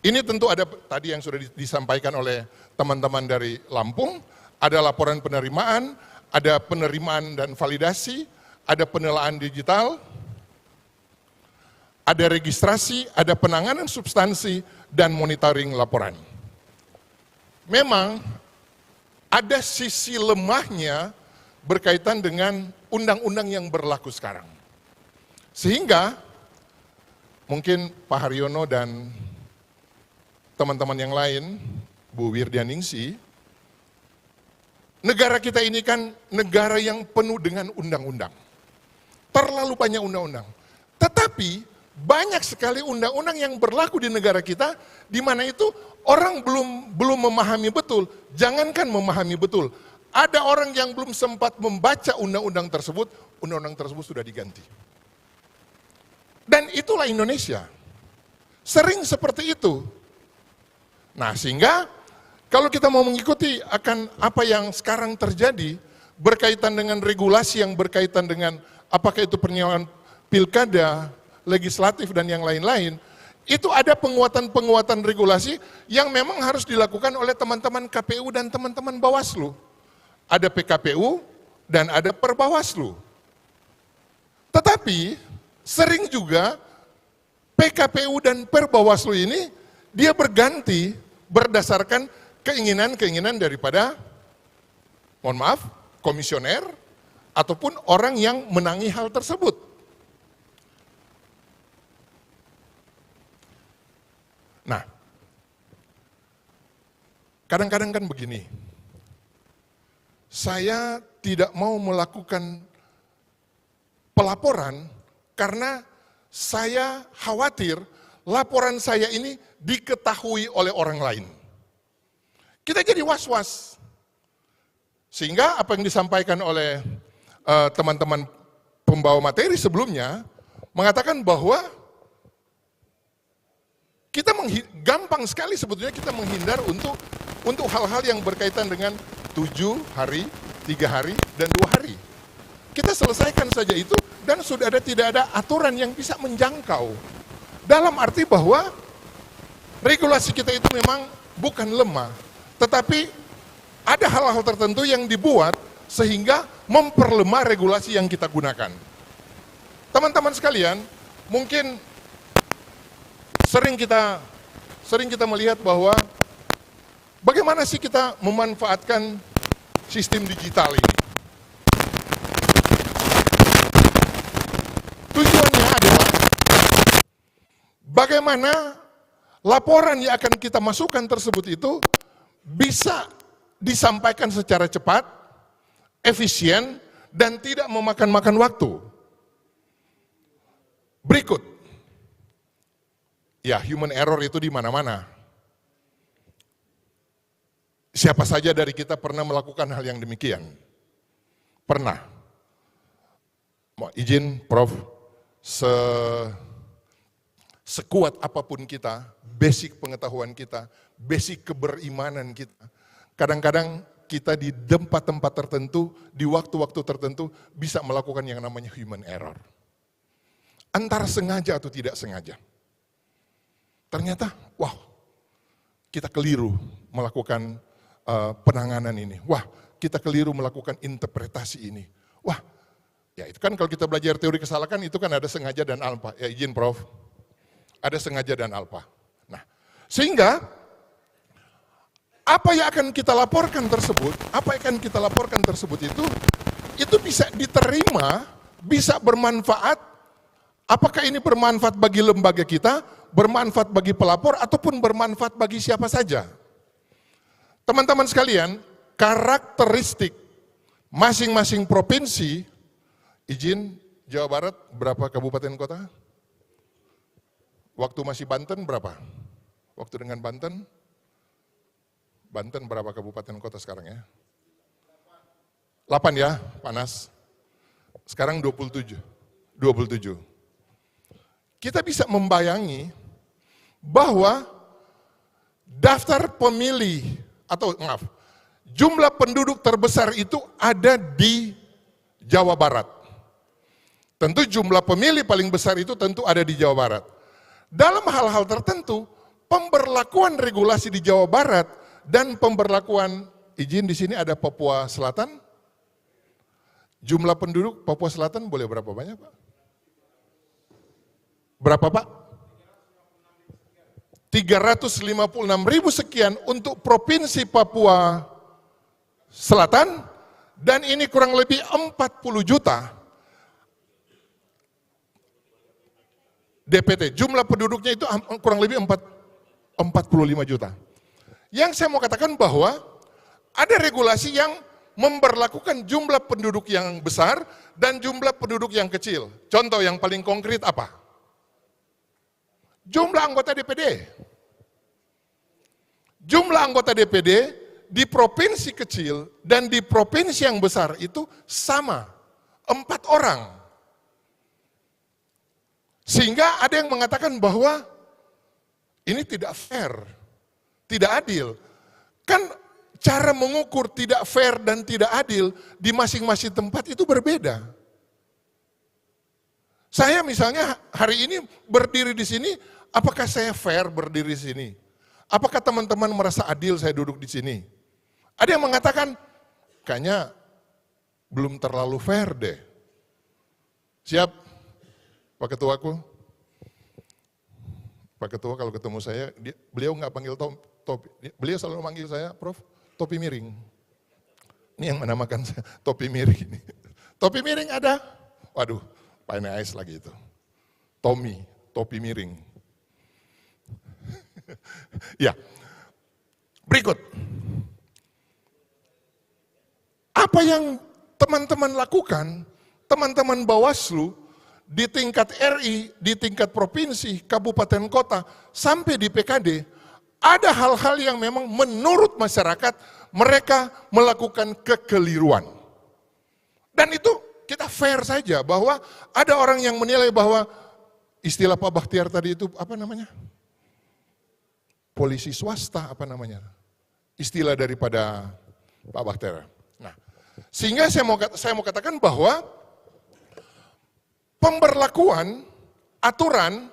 Ini tentu ada tadi yang sudah disampaikan oleh teman-teman dari Lampung, ada laporan penerimaan, ada penerimaan dan validasi, ada penilaian digital, ada registrasi, ada penanganan substansi, dan monitoring laporan. Memang ada sisi lemahnya berkaitan dengan undang-undang yang berlaku sekarang. Sehingga mungkin Pak Haryono dan teman-teman yang lain, Bu Wirdianingsi, negara kita ini kan negara yang penuh dengan undang-undang. Terlalu banyak undang-undang. Tetapi banyak sekali undang-undang yang berlaku di negara kita, di mana itu orang belum memahami betul. Jangankan memahami betul, ada orang yang belum sempat membaca undang-undang tersebut sudah diganti. Dan itulah Indonesia. Sering seperti itu. Nah, sehingga kalau kita mau mengikuti akan apa yang sekarang terjadi berkaitan dengan regulasi yang berkaitan dengan apakah itu penyelenggaraan pilkada, legislatif, dan yang lain-lain, itu ada penguatan-penguatan regulasi yang memang harus dilakukan oleh teman-teman KPU dan teman-teman Bawaslu. Ada PKPU dan ada Perbawaslu. Tetapi sering juga PKPU dan Perbawaslu ini dia berganti berdasarkan keinginan-keinginan daripada, mohon maaf, komisioner ataupun orang yang menangi hal tersebut. Nah, kadang-kadang kan begini, saya tidak mau melakukan pelaporan karena saya khawatir laporan saya ini diketahui oleh orang lain. Kita jadi was-was. Sehingga apa yang disampaikan oleh teman-teman pembawa materi sebelumnya, mengatakan bahwa kita gampang sekali sebetulnya kita menghindar untuk hal-hal yang berkaitan dengan 7 hari, 3 hari, dan 2 hari. Kita selesaikan saja itu dan sudah tidak ada aturan yang bisa menjangkau. Dalam arti bahwa regulasi kita itu memang bukan lemah, tetapi ada hal-hal tertentu yang dibuat sehingga memperlemah regulasi yang kita gunakan. Teman-teman sekalian, mungkin sering kita melihat bahwa bagaimana sih kita memanfaatkan sistem digital ini. Tujuannya adalah bagaimana laporan yang akan kita masukkan tersebut itu bisa disampaikan secara cepat, efisien, dan tidak memakan waktu. Berikut. Ya, human error itu di mana-mana. Siapa saja dari kita pernah melakukan hal yang demikian? Pernah. Mau izin, Prof, sekuat apapun kita, basic pengetahuan kita, basic keberimanan kita, kadang-kadang kita di tempat-tempat tertentu, di waktu-waktu tertentu, bisa melakukan yang namanya human error. Antara sengaja atau tidak sengaja. Ternyata, wow, kita keliru melakukan penanganan ini. Wah, kita keliru melakukan interpretasi ini. Wah, ya itu kan kalau kita belajar teori kesalahan itu kan ada sengaja dan alpa. Ya izin Prof, ada sengaja dan alpa. Nah, sehingga apa yang akan kita laporkan tersebut, itu bisa diterima, bisa bermanfaat. Apakah ini bermanfaat bagi lembaga kita, bermanfaat bagi pelapor, ataupun bermanfaat bagi siapa saja? Teman-teman sekalian, karakteristik masing-masing provinsi, izin Jawa Barat berapa kabupaten kota? Waktu masih Banten berapa? Waktu dengan Banten? Banten berapa kabupaten kota sekarang ya? 8 ya, panas. Sekarang 27. Kita bisa membayangi bahwa daftar pemilih jumlah penduduk terbesar itu ada di Jawa Barat. Tentu jumlah pemilih paling besar itu tentu ada di Jawa Barat. Dalam hal-hal tertentu, pemberlakuan regulasi di Jawa Barat dan pemberlakuan izin di sini ada Papua Selatan. Jumlah penduduk Papua Selatan boleh berapa banyak, Pak? Berapa, Pak? 356.000 sekian untuk Provinsi Papua Selatan, dan ini kurang lebih 40 juta DPT. Jumlah penduduknya itu kurang lebih 45 juta. Yang saya mau katakan bahwa ada regulasi yang memberlakukan jumlah penduduk yang besar dan jumlah penduduk yang kecil. Contoh yang paling konkret apa? Jumlah anggota DPD. Jumlah anggota DPD di provinsi kecil dan di provinsi yang besar itu sama, 4 orang. Sehingga ada yang mengatakan bahwa ini tidak fair, tidak adil. Kan cara mengukur tidak fair dan tidak adil di masing-masing tempat itu berbeda. Saya misalnya hari ini berdiri di sini, apakah saya fair berdiri di sini? Apakah teman-teman merasa adil saya duduk di sini? Ada yang mengatakan, kayaknya belum terlalu fair deh. Siap, Pak Ketuaku? Pak Ketua kalau ketemu saya, beliau nggak panggil topi. Beliau selalu manggil saya, Prof, topi miring. Ini yang menamakan saya, topi miring. Topi miring ada? Waduh, Pak NAS lagi itu. Tommy, topi miring. Ya, berikut. Apa yang teman-teman lakukan, teman-teman Bawaslu, di tingkat RI, di tingkat provinsi, kabupaten kota, sampai di PKD, ada hal-hal yang memang menurut masyarakat, mereka melakukan kekeliruan. Dan itu kita fair saja, bahwa ada orang yang menilai bahwa, istilah Pak Bakhtiar tadi itu, apa namanya? Polisi swasta, apa namanya? Istilah daripada Pak Bakhtiar. Nah, sehingga saya mau katakan bahwa pemberlakuan aturan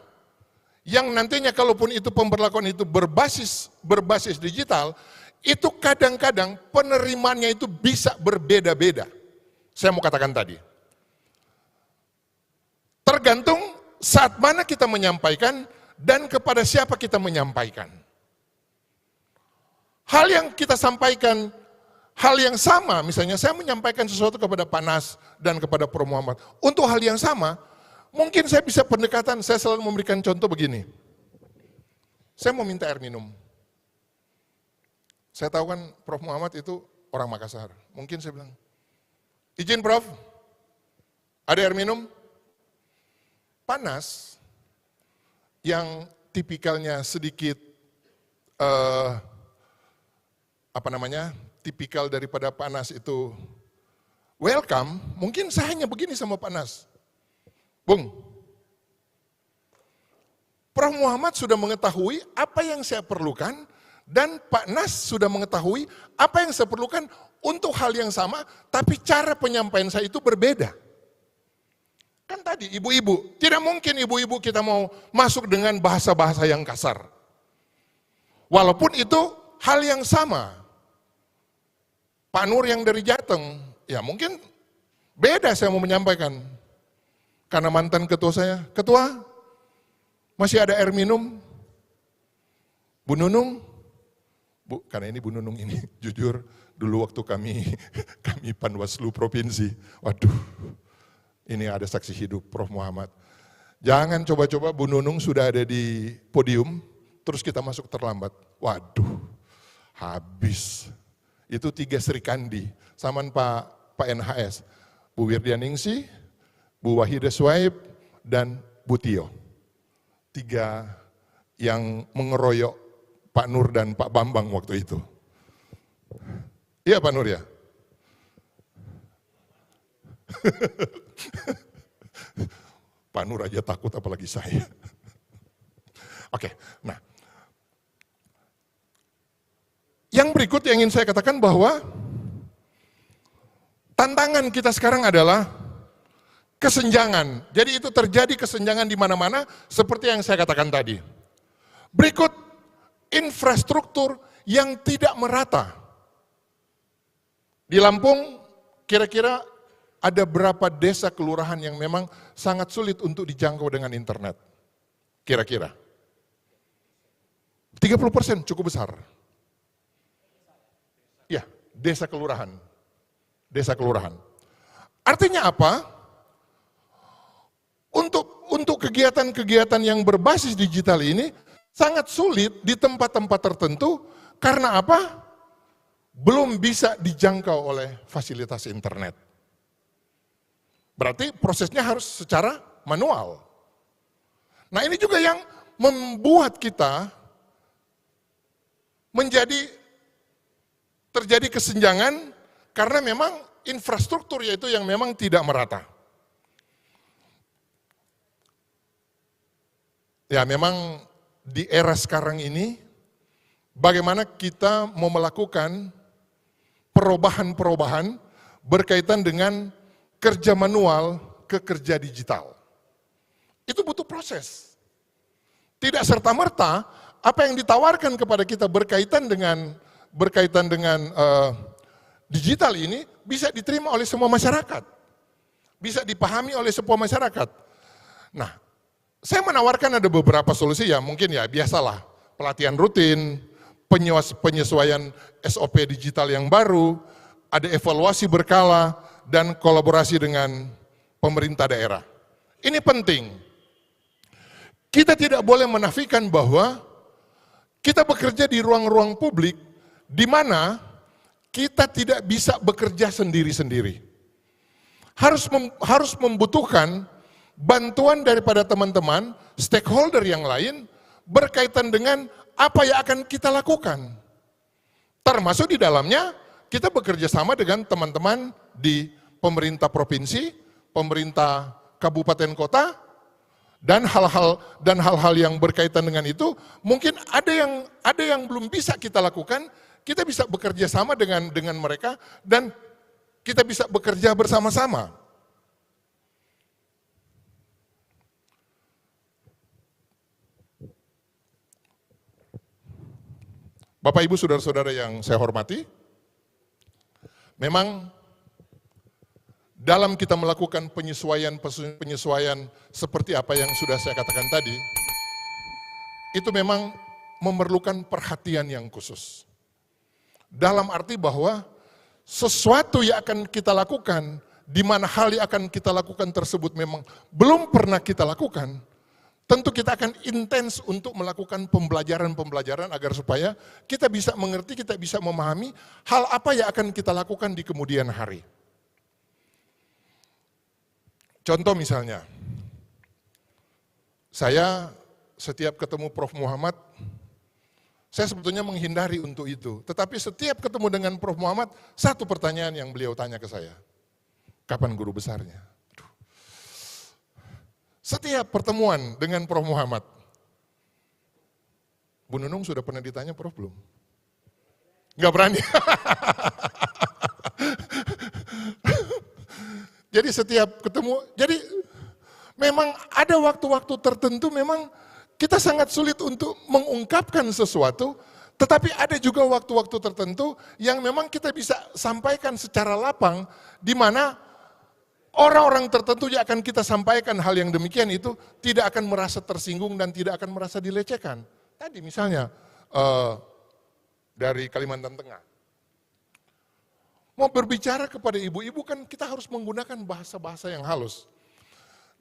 yang nantinya kalaupun itu pemberlakuan itu berbasis digital, itu kadang-kadang penerimaannya itu bisa berbeda-beda. Saya mau katakan tadi. Tergantung saat mana kita menyampaikan dan kepada siapa kita menyampaikan. Hal yang kita sampaikan, hal yang sama, misalnya saya menyampaikan sesuatu kepada Pak Nas dan kepada Prof. Muhammad, untuk hal yang sama, mungkin saya bisa pendekatan, saya selalu memberikan contoh begini. Saya mau minta air minum. Saya tahu kan Prof. Muhammad itu orang Makassar. Mungkin saya bilang, izin Prof, ada air minum? panas yang tipikalnya sedikit tipikal daripada panas itu welcome, mungkin saya hanya begini sama panas. Bung, Prof. Muhammad sudah mengetahui apa yang saya perlukan dan Pak Nas sudah mengetahui apa yang saya perlukan untuk hal yang sama, tapi cara penyampaian saya itu berbeda. Kan tadi ibu-ibu, tidak mungkin ibu-ibu kita mau masuk dengan bahasa-bahasa yang kasar. Walaupun itu hal yang sama. Pak Nur yang dari Jateng, ya mungkin beda saya mau menyampaikan. Karena mantan ketua saya, ketua, masih ada air minum? Bu Nunung? Bu, karena ini Bu Nunung ini, jujur dulu waktu kami Panwaslu Provinsi, waduh, ini ada saksi hidup Prof. Muhammad. Jangan coba-coba Bu Nunung sudah ada di podium, terus kita masuk terlambat. Waduh, habis. Itu 3 Serikandi, saman Pak NHS. Bu Wirdianingsi, Bu Wahidah Swaib, dan Bu Tio. 3 yang mengeroyok Pak Nur dan Pak Bambang waktu itu. Iya Pak Nur ya? Pak Nur aja takut apalagi saya. Oke, nah. Yang berikut yang ingin saya katakan bahwa tantangan kita sekarang adalah kesenjangan. Jadi itu terjadi kesenjangan di mana-mana seperti yang saya katakan tadi. Berikut infrastruktur yang tidak merata. Di Lampung kira-kira ada berapa desa kelurahan yang memang sangat sulit untuk dijangkau dengan internet? Kira-kira. 30% cukup besar. Ya, desa kelurahan. Desa kelurahan. Artinya apa? Untuk kegiatan-kegiatan yang berbasis digital ini sangat sulit di tempat-tempat tertentu karena apa? Belum bisa dijangkau oleh fasilitas internet. Berarti prosesnya harus secara manual. Nah ini juga yang membuat kita terjadi kesenjangan karena memang infrastruktur yaitu yang memang tidak merata. Ya memang di era sekarang ini bagaimana kita mau melakukan perubahan-perubahan berkaitan dengan kerja manual ke kerja digital. Itu butuh proses. Tidak serta-merta apa yang ditawarkan kepada kita berkaitan dengan digital ini bisa diterima oleh semua masyarakat. Bisa dipahami oleh semua masyarakat. Nah, saya menawarkan ada beberapa solusi ya, mungkin ya biasalah. Pelatihan rutin, penyesuaian SOP digital yang baru, ada evaluasi berkala, dan kolaborasi dengan pemerintah daerah. Ini penting. Kita tidak boleh menafikan bahwa kita bekerja di ruang-ruang publik di mana kita tidak bisa bekerja sendiri-sendiri. Harus membutuhkan bantuan daripada teman-teman, stakeholder yang lain berkaitan dengan apa yang akan kita lakukan. Termasuk di dalamnya kita bekerja sama dengan teman-teman di pemerintah provinsi, pemerintah kabupaten kota, dan hal-hal yang berkaitan dengan itu mungkin ada yang belum bisa kita lakukan, kita bisa bekerja sama dengan mereka dan kita bisa bekerja bersama-sama. Bapak Ibu saudara-saudara yang saya hormati, memang dalam kita melakukan penyesuaian seperti apa yang sudah saya katakan tadi, itu memang memerlukan perhatian yang khusus. Dalam arti bahwa sesuatu yang akan kita lakukan, di mana hal yang akan kita lakukan tersebut memang belum pernah kita lakukan, tentu kita akan intens untuk melakukan pembelajaran agar supaya kita bisa mengerti, kita bisa memahami hal apa yang akan kita lakukan di kemudian hari. Contoh misalnya, Saya setiap ketemu Prof. Muhammad, saya sebetulnya menghindari untuk itu. Tetapi setiap ketemu dengan Prof. Muhammad, satu pertanyaan yang beliau tanya ke saya. Kapan guru besarnya? Aduh. Setiap pertemuan dengan Prof. Muhammad, Bu Nunung sudah pernah ditanya Prof belum? Enggak berani. Jadi setiap ketemu, jadi memang ada waktu-waktu tertentu memang kita sangat sulit untuk mengungkapkan sesuatu, tetapi ada juga waktu-waktu tertentu yang memang kita bisa sampaikan secara lapang, di mana orang-orang tertentu yang akan kita sampaikan hal yang demikian itu tidak akan merasa tersinggung dan tidak akan merasa dilecehkan. Tadi misalnya dari Kalimantan Tengah, mau berbicara kepada ibu-ibu kan kita harus menggunakan bahasa-bahasa yang halus.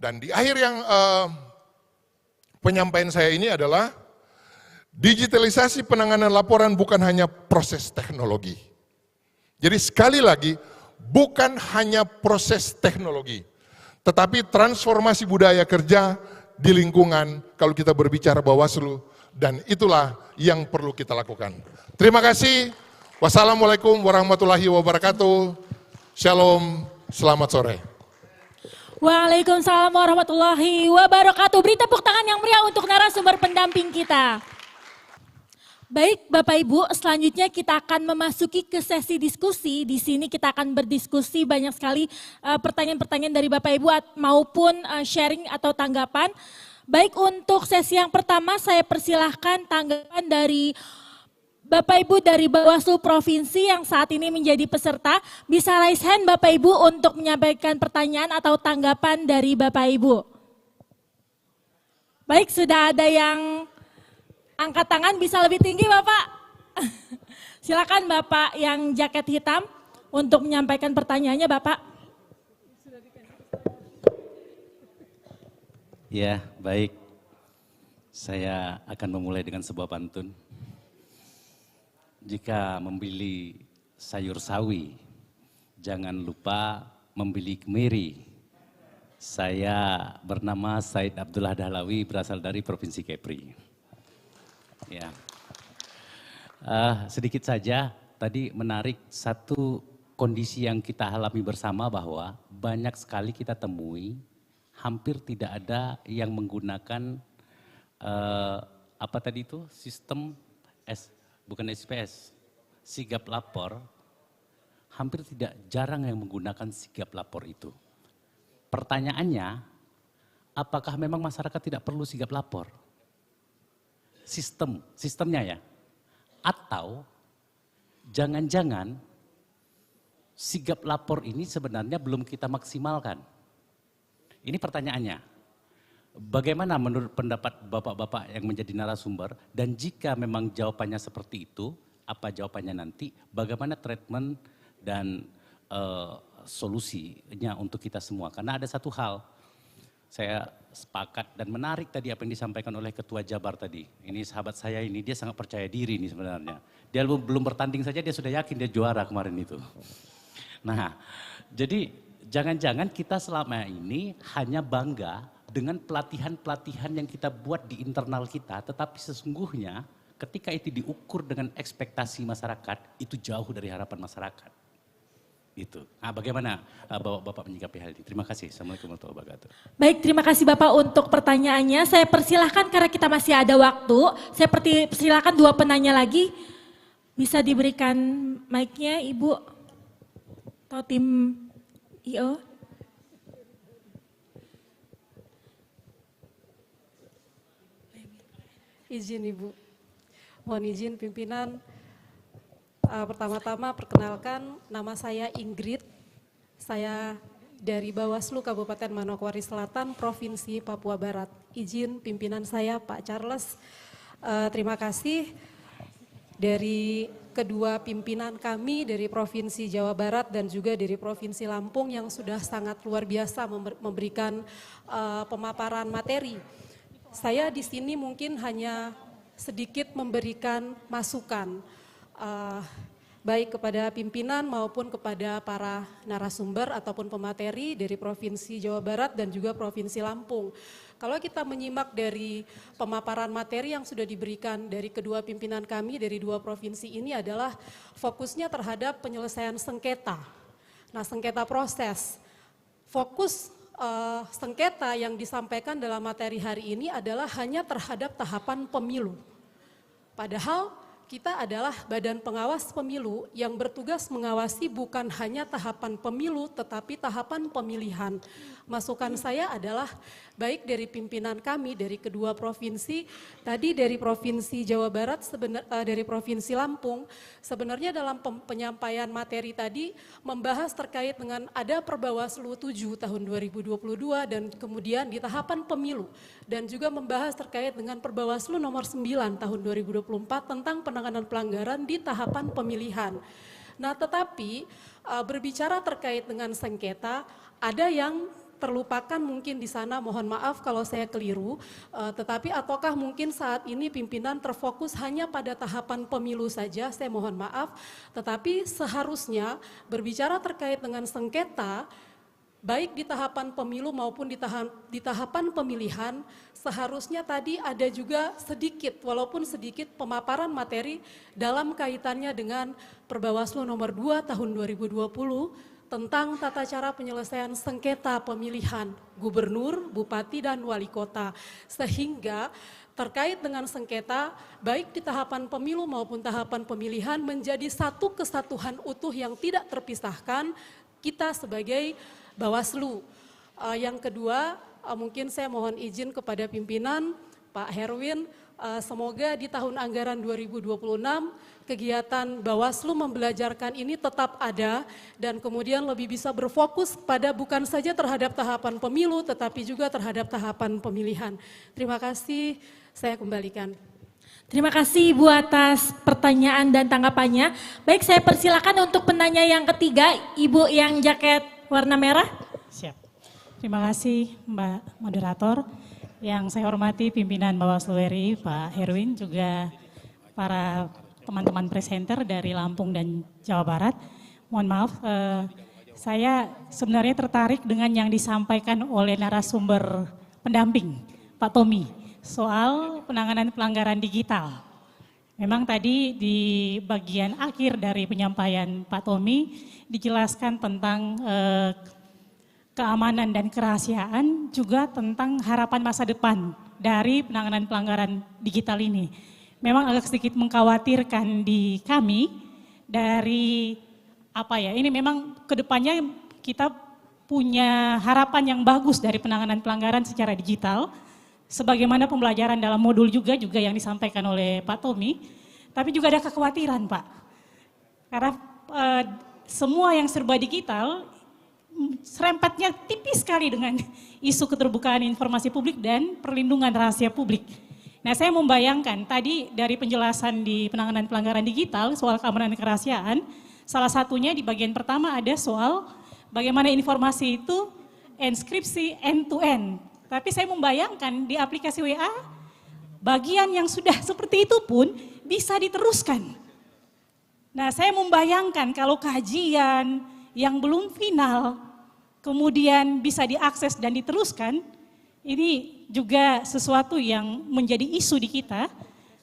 Dan di akhir yang penyampaian saya ini adalah digitalisasi penanganan laporan bukan hanya proses teknologi. Jadi sekali lagi, bukan hanya proses teknologi, tetapi transformasi budaya kerja di lingkungan kalau kita berbicara Bawaslu, dan itulah yang perlu kita lakukan. Terima kasih. Wassalamualaikum warahmatullahi wabarakatuh. Shalom, selamat sore. Waalaikumsalam warahmatullahi wabarakatuh. Beri tepuk tangan yang meriah untuk narasumber pendamping kita. Baik Bapak Ibu, selanjutnya kita akan memasuki ke sesi diskusi. Di sini kita akan berdiskusi banyak sekali pertanyaan-pertanyaan dari Bapak Ibu maupun sharing atau tanggapan. Baik, untuk sesi yang pertama saya persilahkan tanggapan dari Bapak Ibu dari Bawaslu Provinsi yang saat ini menjadi peserta. Bisa raise hand Bapak Ibu untuk menyampaikan pertanyaan atau tanggapan dari Bapak Ibu. Baik, sudah ada yang angkat tangan, bisa lebih tinggi Bapak. Silakan Bapak yang jaket hitam untuk menyampaikan pertanyaannya Bapak. Ya, baik. Saya akan memulai dengan sebuah pantun. Jika membeli sayur sawi, jangan lupa membeli kemiri. Saya bernama Said Abdullah Dahlawi, berasal dari Provinsi Kepri. Ya, sedikit saja, tadi menarik satu kondisi yang kita alami bersama bahwa banyak sekali kita temui, hampir tidak ada yang menggunakan apa tadi itu, sistem bukan SPS, sigap lapor, hampir jarang yang menggunakan sigap lapor itu. Pertanyaannya, apakah memang masyarakat tidak perlu sigap lapor? Sistemnya ya? Atau jangan-jangan sigap lapor ini sebenarnya belum kita maksimalkan? Ini pertanyaannya. Bagaimana menurut pendapat bapak-bapak yang menjadi narasumber, dan jika memang jawabannya seperti itu, apa jawabannya nanti, bagaimana treatment dan solusinya untuk kita semua. Karena ada satu hal, saya sepakat dan menarik tadi apa yang disampaikan oleh Ketua Jabar tadi. Ini sahabat saya ini, dia sangat percaya diri nih sebenarnya. Dia belum bertanding saja dia sudah yakin dia juara kemarin itu. Nah, jadi jangan-jangan kita selama ini hanya bangga dengan pelatihan-pelatihan yang kita buat di internal kita, tetapi sesungguhnya ketika itu diukur dengan ekspektasi masyarakat, itu jauh dari harapan masyarakat. Itu. Nah, bagaimana Bapak menyikapi hal ini? Terima kasih. Assalamualaikum warahmatullahi wabarakatuh. Baik, terima kasih Bapak untuk pertanyaannya. Saya persilahkan karena kita masih ada waktu, saya persilahkan dua penanya lagi. Bisa diberikan mic-nya Ibu atau tim IO? Izin Ibu, mohon izin pimpinan. Pertama-tama perkenalkan, nama saya Ingrid, saya dari Bawaslu Kabupaten Manokwari Selatan, Provinsi Papua Barat. Izin pimpinan saya Pak Charles, terima kasih dari kedua pimpinan kami dari Provinsi Jawa Barat dan juga dari Provinsi Lampung yang sudah sangat luar biasa memberikan pemaparan materi. Saya di sini mungkin hanya sedikit memberikan masukan. baik kepada pimpinan maupun kepada para narasumber ataupun pemateri dari Provinsi Jawa Barat dan juga Provinsi Lampung. Kalau kita menyimak dari pemaparan materi yang sudah diberikan dari kedua pimpinan kami dari dua provinsi ini adalah fokusnya terhadap penyelesaian sengketa. Nah, sengketa proses. Fokus sengketa yang disampaikan dalam materi hari ini adalah hanya terhadap tahapan pemilu. Padahal kita adalah badan pengawas pemilu yang bertugas mengawasi bukan hanya tahapan pemilu tetapi tahapan pemilihan. Masukan saya adalah baik dari pimpinan kami dari kedua provinsi, tadi dari Provinsi Jawa Barat, dari Provinsi Lampung, sebenarnya dalam penyampaian materi tadi membahas terkait dengan ada Perbawaslu 7 tahun 2022 dan kemudian di tahapan pemilu dan juga membahas terkait dengan Perbawaslu nomor 9 tahun 2024 tentang penanganan pelanggaran di tahapan pemilihan. Nah, tetapi berbicara terkait dengan sengketa, ada yang terlupakan mungkin di sana, mohon maaf kalau saya keliru, tetapi ataukah mungkin saat ini pimpinan terfokus hanya pada tahapan pemilu saja, saya mohon maaf, tetapi seharusnya berbicara terkait dengan sengketa, baik di tahapan pemilu maupun di tahapan pemilihan, seharusnya tadi ada juga sedikit, walaupun sedikit pemaparan materi dalam kaitannya dengan Perbawaslu nomor 2 tahun 2020, tentang tata cara penyelesaian sengketa pemilihan gubernur, bupati, dan wali kota. Sehingga terkait dengan sengketa, baik di tahapan pemilu maupun tahapan pemilihan menjadi satu kesatuan utuh yang tidak terpisahkan kita sebagai Bawaslu. Yang kedua, mungkin saya mohon izin kepada pimpinan, Pak Herwin, semoga di tahun anggaran 2026 kegiatan Bawaslu membelajarkan ini tetap ada dan kemudian lebih bisa berfokus pada bukan saja terhadap tahapan pemilu tetapi juga terhadap tahapan pemilihan. Terima kasih, saya kembalikan. Terima kasih Ibu atas pertanyaan dan tanggapannya. Baik, saya persilakan untuk penanya yang ketiga, Ibu yang jaket warna merah. Siap. Terima kasih Mbak Moderator. Yang saya hormati pimpinan Bawaslu RI, Pak Herwin, juga para teman-teman presenter dari Lampung dan Jawa Barat. Mohon maaf, saya sebenarnya tertarik dengan yang disampaikan oleh narasumber pendamping, Pak Tommy, soal penanganan pelanggaran digital. Memang tadi di bagian akhir dari penyampaian Pak Tommy dijelaskan tentang keamanan dan kerahasiaan, juga tentang harapan masa depan dari penanganan pelanggaran digital ini. Memang agak sedikit mengkhawatirkan di kami dari ini memang kedepannya kita punya harapan yang bagus dari penanganan pelanggaran secara digital, sebagaimana pembelajaran dalam modul juga yang disampaikan oleh Pak Tommy, tapi juga ada kekhawatiran Pak, karena semua yang serba digital serempetnya tipis sekali dengan isu keterbukaan informasi publik dan perlindungan rahasia publik. Nah, saya membayangkan tadi dari penjelasan di penanganan pelanggaran digital soal keamanan dan kerahasiaan, salah satunya di bagian pertama ada soal bagaimana informasi itu enskripsi end to end. Tapi saya membayangkan di aplikasi WA, bagian yang sudah seperti itu pun bisa diteruskan. Nah, saya membayangkan kalau kajian yang belum final, kemudian bisa diakses dan diteruskan, ini juga sesuatu yang menjadi isu di kita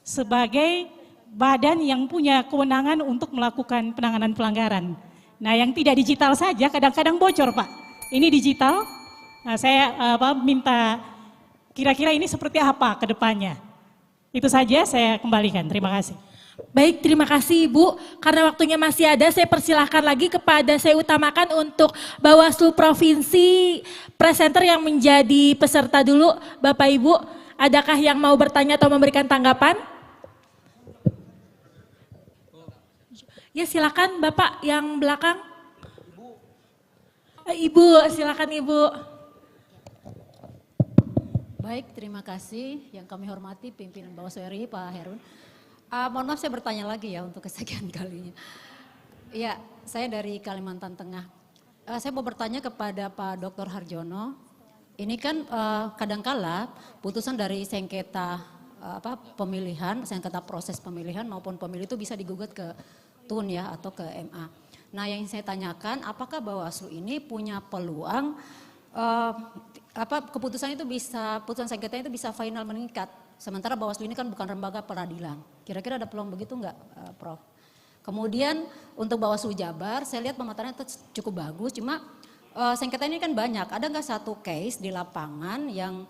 sebagai badan yang punya kewenangan untuk melakukan penanganan pelanggaran. Nah, yang tidak digital saja kadang-kadang bocor Pak. Ini digital, nah, saya minta kira-kira ini seperti apa ke depannya. Itu saja, saya kembalikan. Terima kasih. Baik, terima kasih Ibu. Karena waktunya masih ada, saya persilahkan lagi saya utamakan untuk Bawaslu Provinsi, presenter yang menjadi peserta dulu. Bapak Ibu, adakah yang mau bertanya atau memberikan tanggapan? Ya silakan Bapak yang belakang. Ibu, silakan Ibu. Baik, terima kasih. Yang kami hormati pimpinan Bawaslu RI, Pak Herwin. Mohon maaf saya bertanya lagi ya untuk kesekian kalinya. Ya, saya dari Kalimantan Tengah. Saya mau bertanya kepada Pak Dr. Harjono. Ini kan kadangkala putusan dari sengketa pemilihan, sengketa proses pemilihan maupun pemilu itu bisa digugat ke Tun ya atau ke MA. Nah yang saya tanyakan, apakah Bawaslu ini punya peluang keputusan itu bisa, putusan sengketa itu bisa final meningkat. Sementara Bawaslu ini kan bukan lembaga peradilan. Kira-kira ada peluang begitu nggak, Prof? Kemudian untuk Bawaslu Jabar, saya lihat pemaparannya itu cukup bagus. Cuma sengketa ini kan banyak. Ada nggak satu case di lapangan yang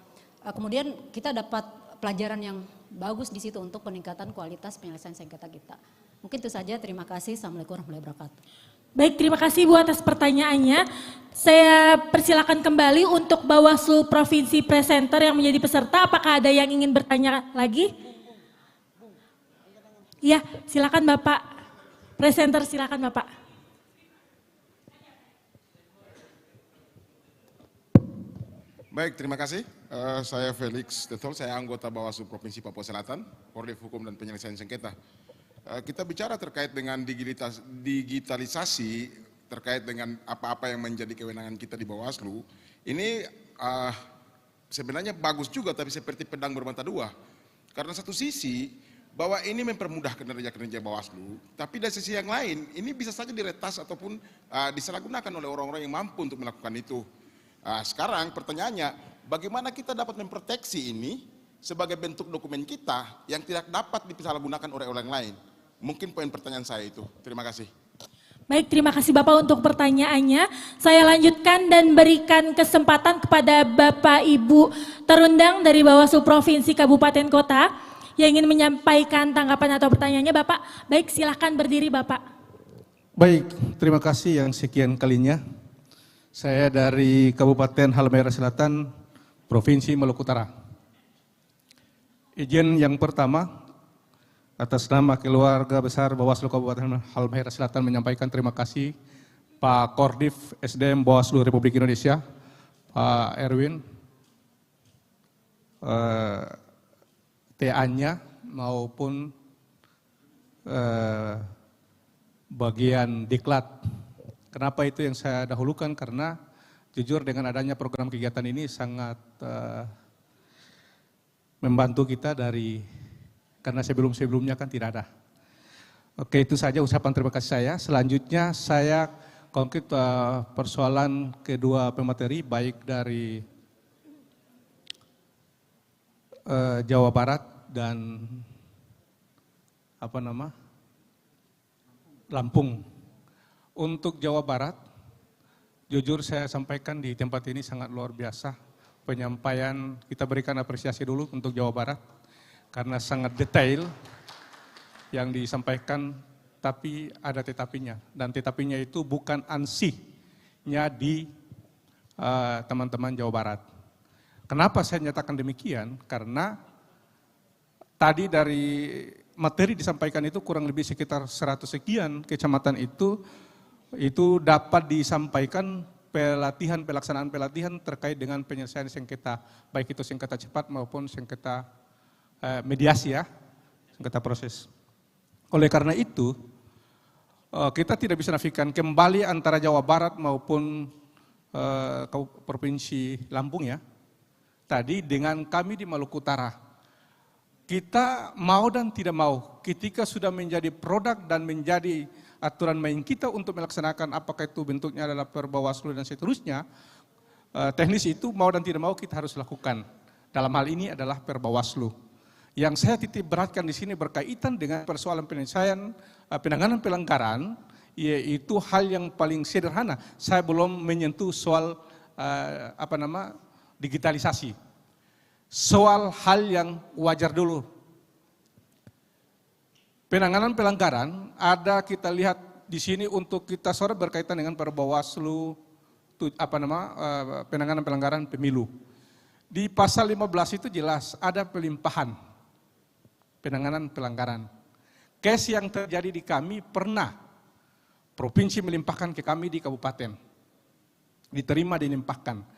kemudian kita dapat pelajaran yang bagus di situ untuk peningkatan kualitas penyelesaian sengketa kita. Mungkin itu saja. Terima kasih. Assalamualaikum warahmatullahi wabarakatuh. Baik, terima kasih Bu atas pertanyaannya. Saya persilakan kembali untuk Bawaslu Provinsi Presenter yang menjadi peserta. Apakah ada yang ingin bertanya lagi? Iya, silakan Bapak. Presenter, silakan Bapak. Baik, terima kasih. Saya Felix Detol, saya anggota Bawaslu Provinsi Papua Selatan, Koordinator Hukum dan Penyelesaian Sengketa. Kita bicara terkait dengan digitalisasi, terkait dengan apa-apa yang menjadi kewenangan kita di Bawaslu. Ini sebenarnya bagus juga, tapi seperti pedang bermata dua. Karena satu sisi, bahwa ini mempermudah kinerja-kinerja Bawaslu, tapi dari sisi yang lain, ini bisa saja diretas ataupun disalahgunakan oleh orang-orang yang mampu untuk melakukan itu. Sekarang pertanyaannya, bagaimana kita dapat memproteksi ini sebagai bentuk dokumen kita yang tidak dapat disalahgunakan oleh orang lain? Mungkin poin pertanyaan saya itu. Terima kasih. Baik, terima kasih Bapak untuk pertanyaannya. Saya lanjutkan dan berikan kesempatan kepada Bapak Ibu terundang dari Bawaslu Provinsi Kabupaten Kota yang ingin menyampaikan tanggapan atau pertanyaannya. Bapak, baik silahkan berdiri Bapak. Baik, terima kasih yang sekian kalinya. Saya dari Kabupaten Halmahera Selatan, Provinsi Maluku Utara. Izin yang pertama, atas nama keluarga besar Bawaslu Kabupaten Halmahera Selatan menyampaikan terima kasih Pak Kordif SDM Bawaslu Republik Indonesia, Pak Erwin, TA-nya maupun bagian diklat. Kenapa itu yang saya dahulukan? Karena jujur dengan adanya program kegiatan ini sangat membantu kita karena sebelumnya kan tidak ada. Oke, itu saja ucapan terima kasih saya. Selanjutnya saya konkret persoalan kedua pemateri baik dari Jawa Barat dan Lampung. Untuk Jawa Barat, jujur saya sampaikan di tempat ini sangat luar biasa. Penyampaian kita berikan apresiasi dulu untuk Jawa Barat karena sangat detail yang disampaikan, tapi ada tetapinya. Dan tetapinya itu bukan ansihnya di teman-teman Jawa Barat. Kenapa saya nyatakan demikian? Karena tadi dari materi disampaikan itu kurang lebih sekitar 100 sekian kecamatan itu dapat disampaikan pelaksanaan pelatihan terkait dengan penyelesaian sengketa, baik itu sengketa cepat maupun sengketa mediasi ya, sengketa proses. Oleh karena itu, kita tidak bisa nafikan kembali antara Jawa Barat maupun Provinsi Lampung ya. Tadi dengan kami di Maluku Utara, kita mau dan tidak mau, ketika sudah menjadi produk dan menjadi aturan main kita untuk melaksanakan apakah itu bentuknya adalah Perbawaslu dan seterusnya, teknis itu mau dan tidak mau kita harus lakukan. Dalam hal ini adalah Perbawaslu. Yang saya titik beratkan di sini berkaitan dengan persoalan penyelesaian penanganan pelanggaran, yaitu hal yang paling sederhana. Saya belum menyentuh soal digitalisasi. Soal hal yang wajar dulu. Penanganan pelanggaran ada kita lihat di sini untuk kita sorot berkaitan dengan Perbawaslu penanganan pelanggaran pemilu. Di pasal 15 itu jelas ada pelimpahan penanganan pelanggaran. Case yang terjadi di kami pernah provinsi melimpahkan ke kami di kabupaten. Diterima dilimpahkan.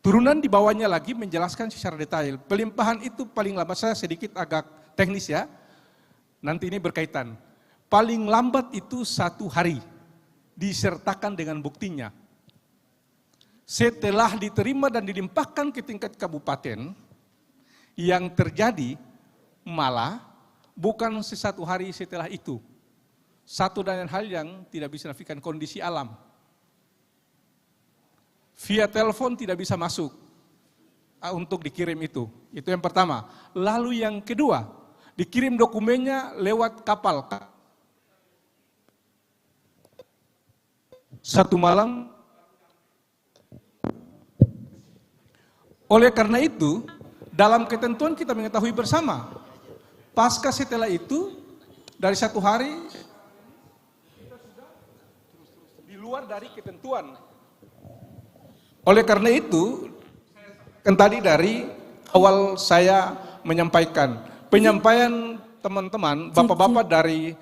Turunan di bawahnya lagi menjelaskan secara detail. Pelimpahan itu paling lambat, saya sedikit agak teknis ya. Nanti ini berkaitan. Paling lambat itu 1 hari. Disertakan dengan buktinya. Setelah diterima dan dilimpahkan ke tingkat kabupaten, yang terjadi malah bukan 1 hari setelah itu. satu dan lain hal yang tidak bisa dinafikan, kondisi alam. Via telepon tidak bisa masuk untuk dikirim itu yang pertama. Lalu yang kedua, dikirim dokumennya lewat kapal. Satu malam. Oleh karena itu, dalam ketentuan kita mengetahui bersama, pasca setelah itu, dari satu hari, kita sudah di luar dari ketentuan. Oleh karena itu, kan tadi dari awal saya menyampaikan, penyampaian teman-teman, bapak-bapak dari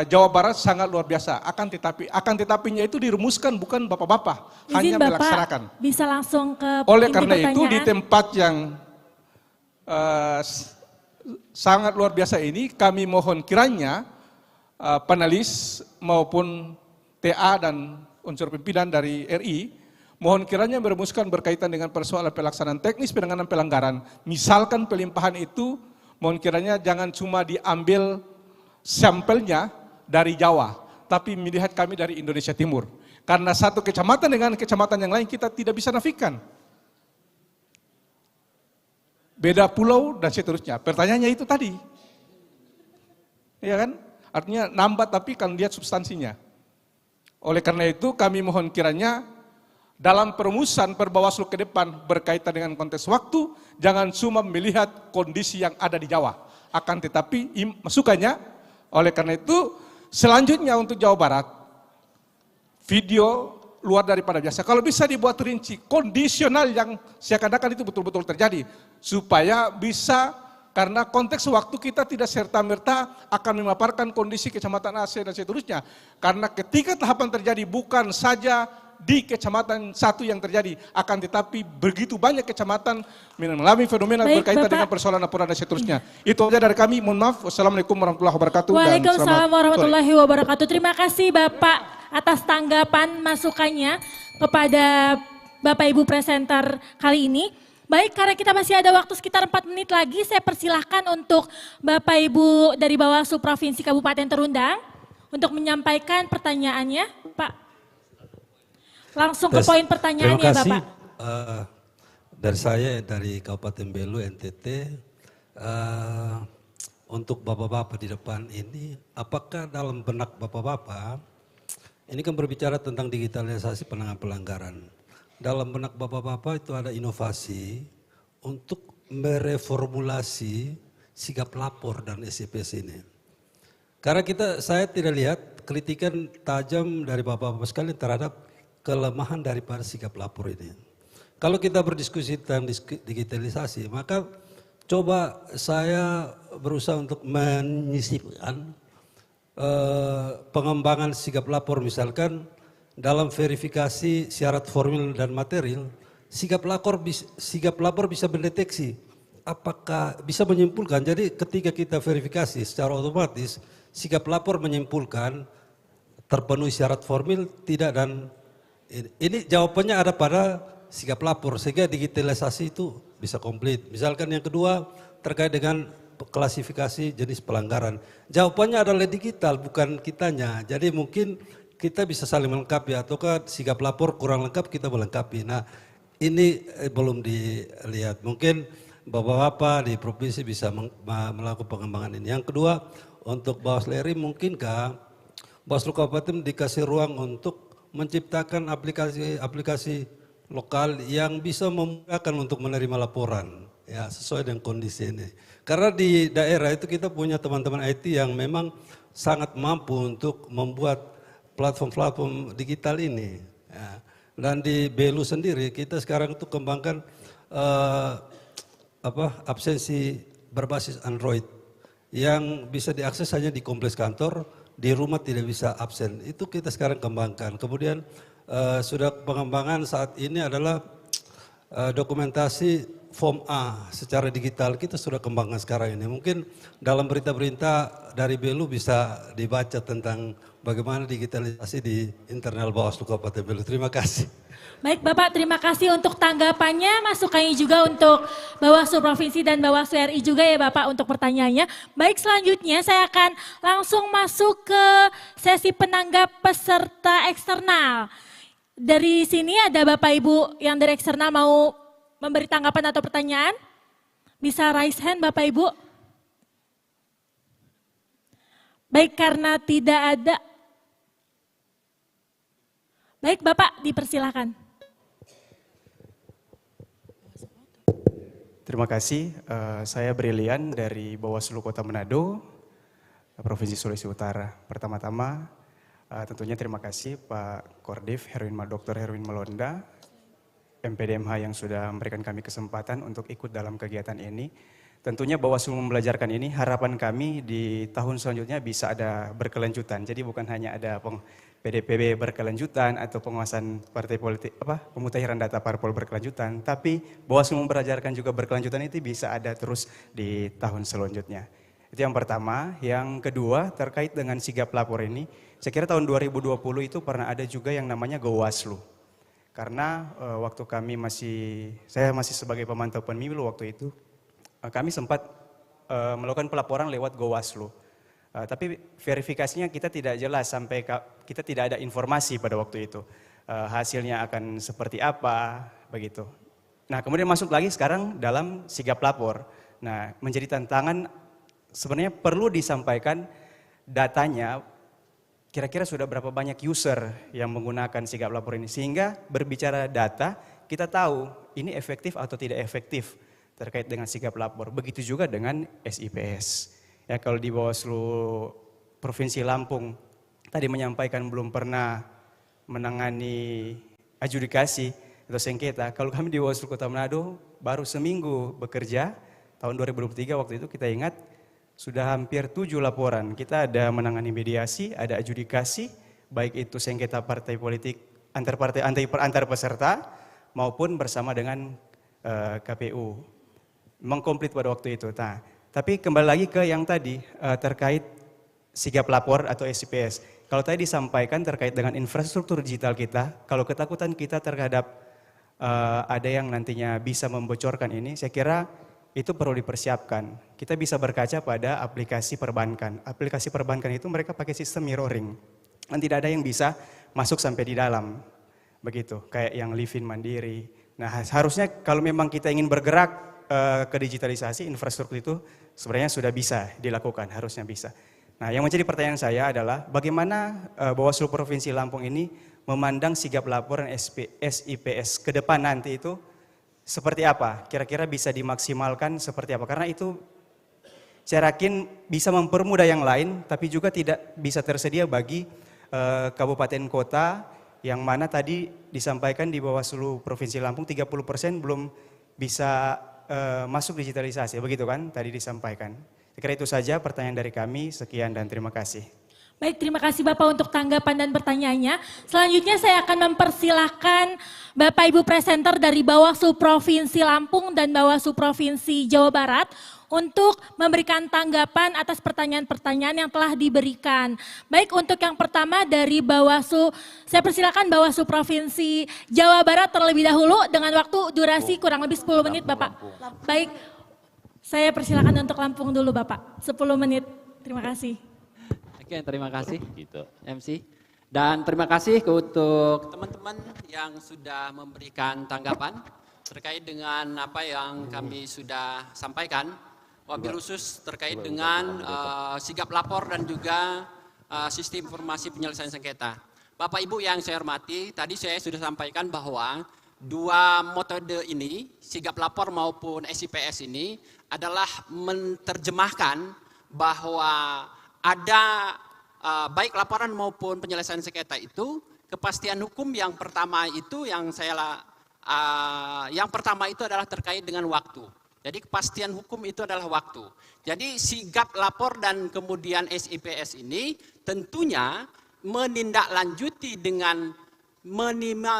Jawa Barat sangat luar biasa. Akan tetapinya itu dirumuskan bukan bapak-bapak, hanya Bapak melaksanakan. bisa langsung ke Oleh inti karena itu di pertanyaan. tempat yang sangat luar biasa ini, kami mohon kiranya panelis maupun TA dan unsur pimpinan dari RI, mohon kiranya merumuskan berkaitan dengan persoalan pelaksanaan teknis penanganan pelanggaran. Misalkan pelimpahan itu, mohon kiranya jangan cuma diambil sampelnya dari Jawa, tapi melihat kami dari Indonesia Timur. Karena satu kecamatan dengan kecamatan yang lain kita tidak bisa nafikan. Beda pulau dan seterusnya. Pertanyaannya itu tadi. Iya kan? Artinya nambah tapi kan lihat substansinya. Oleh karena itu kami mohon kiranya dalam perumusan Perbawaslu ke depan berkaitan dengan konteks waktu, jangan cuma melihat kondisi yang ada di Jawa. Akan tetapi masukannya, oleh karena itu selanjutnya untuk Jawa Barat, video luar daripada biasa. Kalau bisa dibuat rinci, kondisional yang seakan-akan itu betul-betul terjadi. Supaya bisa, karena konteks waktu kita tidak serta-merta akan memaparkan kondisi kecamatan AC dan seterusnya. Karena ketika tahapan terjadi bukan saja di kecamatan satu yang terjadi, akan tetapi begitu banyak kecamatan mengalami fenomena berkaitan dengan persoalan laporan dan seterusnya. Itu aja dari kami, mohon maaf. Wassalamualaikum warahmatullahi wabarakatuh. Waalaikumsalam warahmatullahi wabarakatuh. Terima kasih Bapak atas tanggapan masukannya kepada Bapak Ibu presenter kali ini. Baik, karena kita masih ada waktu sekitar 4 menit lagi, saya persilahkan untuk Bapak Ibu dari Bawaslu Provinsi Kabupaten Terundang untuk menyampaikan pertanyaannya, Pak. Langsung ke poin pertanyaannya, Bapak. Bapak. Dari saya, dari Kabupaten Belu, NTT, untuk bapak-bapak di depan ini, apakah dalam benak bapak-bapak, ini kan berbicara tentang digitalisasi penanganan pelanggaran. Dalam benak bapak-bapak itu ada inovasi untuk mereformulasi sikap lapor dan SIPS ini. Karena saya tidak lihat kritikan tajam dari bapak-bapak sekalian terhadap kelemahan daripada sikap lapor ini. Kalau kita berdiskusi tentang digitalisasi, maka coba saya berusaha untuk menyisipkan pengembangan sikap lapor, misalkan dalam verifikasi syarat formil dan material, sikap lapor bisa mendeteksi apakah bisa menyimpulkan. Jadi ketika kita verifikasi secara otomatis, sikap lapor menyimpulkan terpenuhi syarat formil tidak, dan ini jawabannya ada pada sikap lapor, sehingga digitalisasi itu bisa komplit. Misalkan yang kedua terkait dengan klasifikasi jenis pelanggaran. Jawabannya adalah digital, bukan kitanya. Jadi mungkin kita bisa saling melengkapi, ataukah sikap lapor kurang lengkap kita melengkapi. Nah ini belum dilihat. Mungkin bapak-bapak di provinsi bisa melakukan pengembangan ini. Yang kedua, untuk Bawaslu RI, mungkinkah Bawaslu Kabupaten dikasih ruang untuk menciptakan aplikasi lokal yang bisa memudahkan untuk menerima laporan, ya sesuai dengan kondisi ini. Karena di daerah itu kita punya teman-teman IT yang memang sangat mampu untuk membuat platform-platform digital ini. Ya. Dan di Belu sendiri kita sekarang itu kembangkan absensi berbasis Android yang bisa diakses hanya di kompleks kantor, di rumah tidak bisa absen. Itu kita sekarang kembangkan. Kemudian sudah pengembangan saat ini adalah dokumentasi form A secara digital, kita sudah kembangkan sekarang ini. Mungkin dalam berita-berita dari Belu bisa dibaca tentang bagaimana digitalisasi di internal Bawaslu Kabupaten Belu. Terima kasih. Baik Bapak, terima kasih untuk tanggapannya, masukannya juga untuk Bawaslu Provinsi dan Bawaslu RI juga ya Bapak untuk pertanyaannya. Baik, selanjutnya saya akan langsung masuk ke sesi penanggap peserta eksternal. Dari sini ada Bapak Ibu yang dari eksternal mau memberi tanggapan atau pertanyaan? Bisa raise hand Bapak Ibu? Baik, karena tidak ada. Baik Bapak, dipersilakan. Terima kasih, saya Brilian dari Bawaslu Kota Manado, Provinsi Sulawesi Utara. Pertama-tama tentunya terima kasih Pak Kordiv, Dr. Herwin Melonda, MPDMH yang sudah memberikan kami kesempatan untuk ikut dalam kegiatan ini. Tentunya Bawaslu membelajarkan ini, harapan kami di tahun selanjutnya bisa ada berkelanjutan. Jadi bukan hanya ada PDPB berkelanjutan atau penguasaan partai politik, pemutahiran data parpol berkelanjutan, tapi Bawaslu membelajarkan juga berkelanjutan itu bisa ada terus di tahun selanjutnya. Itu yang pertama. Yang kedua terkait dengan sigap lapor ini, saya kira tahun 2020 itu pernah ada juga yang namanya Gowaslu. Karena waktu saya masih sebagai pemantau pemilu waktu itu, kami sempat melakukan pelaporan lewat Gowaslu. Tapi verifikasinya kita tidak jelas sampai kita tidak ada informasi pada waktu itu. Hasilnya akan seperti apa, begitu. Nah kemudian masuk lagi sekarang dalam sigap lapor. Nah menjadi tantangan sebenarnya perlu disampaikan datanya, kira-kira sudah berapa banyak user yang menggunakan sigap lapor ini. Sehingga berbicara data, kita tahu ini efektif atau tidak efektif terkait dengan sigap lapor. Begitu juga dengan SIPS. Ya kalau di Bawaslu Provinsi Lampung tadi menyampaikan belum pernah menangani adjudikasi atau sengketa. Kalau kami di Bawaslu Kota Manado baru seminggu bekerja, tahun 2023 waktu itu kita ingat sudah hampir 7 laporan. Kita ada menangani mediasi, ada adjudikasi, baik itu sengketa partai politik antar peserta maupun bersama dengan KPU. Mengkomplit pada waktu itu. Nah, tapi kembali lagi ke yang tadi terkait sigap lapor atau SIPS. Kalau tadi disampaikan terkait dengan infrastruktur digital kita, kalau ketakutan kita terhadap ada yang nantinya bisa membocorkan ini, saya kira itu perlu dipersiapkan. Kita bisa berkaca pada aplikasi perbankan. Aplikasi perbankan itu mereka pakai sistem mirroring. Dan tidak ada yang bisa masuk sampai di dalam. Begitu, kayak yang Livin Mandiri. Nah, harusnya kalau memang kita ingin bergerak ke digitalisasi, infrastruktur itu sebenarnya sudah bisa dilakukan, harusnya bisa. Nah, yang menjadi pertanyaan saya adalah bagaimana Bawaslu Provinsi Lampung ini memandang sigap laporan SIPS ke depan nanti itu seperti apa? Kira-kira bisa dimaksimalkan seperti apa? Karena itu saya yakin bisa mempermudah yang lain, tapi juga tidak bisa tersedia bagi kabupaten kota yang mana tadi disampaikan di Bawaslu Provinsi Lampung 30% belum bisa masuk digitalisasi, begitu kan tadi disampaikan. Saya kira itu saja pertanyaan dari kami, sekian dan terima kasih. Baik, terima kasih Bapak untuk tanggapan dan pertanyaannya. Selanjutnya saya akan mempersilahkan Bapak Ibu presenter dari Bawaslu Provinsi Lampung dan Bawaslu Provinsi Jawa Barat untuk memberikan tanggapan atas pertanyaan-pertanyaan yang telah diberikan. Baik, untuk yang pertama dari Bawaslu, saya persilakan Bawaslu Provinsi Jawa Barat terlebih dahulu dengan waktu durasi kurang lebih 10 menit Bapak. Baik, saya persilakan untuk Lampung dulu Bapak, 10 menit. Terima kasih. Oke, terima kasih MC. Dan terima kasih untuk teman-teman yang sudah memberikan tanggapan terkait dengan apa yang kami sudah sampaikan. Wabil khusus terkait dengan sigap lapor dan juga sistem informasi penyelesaian sengketa. Bapak Ibu yang saya hormati, tadi saya sudah sampaikan bahwa dua metode ini, sigap lapor maupun SIPS ini adalah menerjemahkan bahwa ada baik laporan maupun penyelesaian sengketa itu kepastian hukum yang pertama itu yang pertama itu adalah terkait dengan waktu. Jadi kepastian hukum itu adalah waktu. Jadi sigap lapor dan kemudian SIPS ini tentunya menindaklanjuti dengan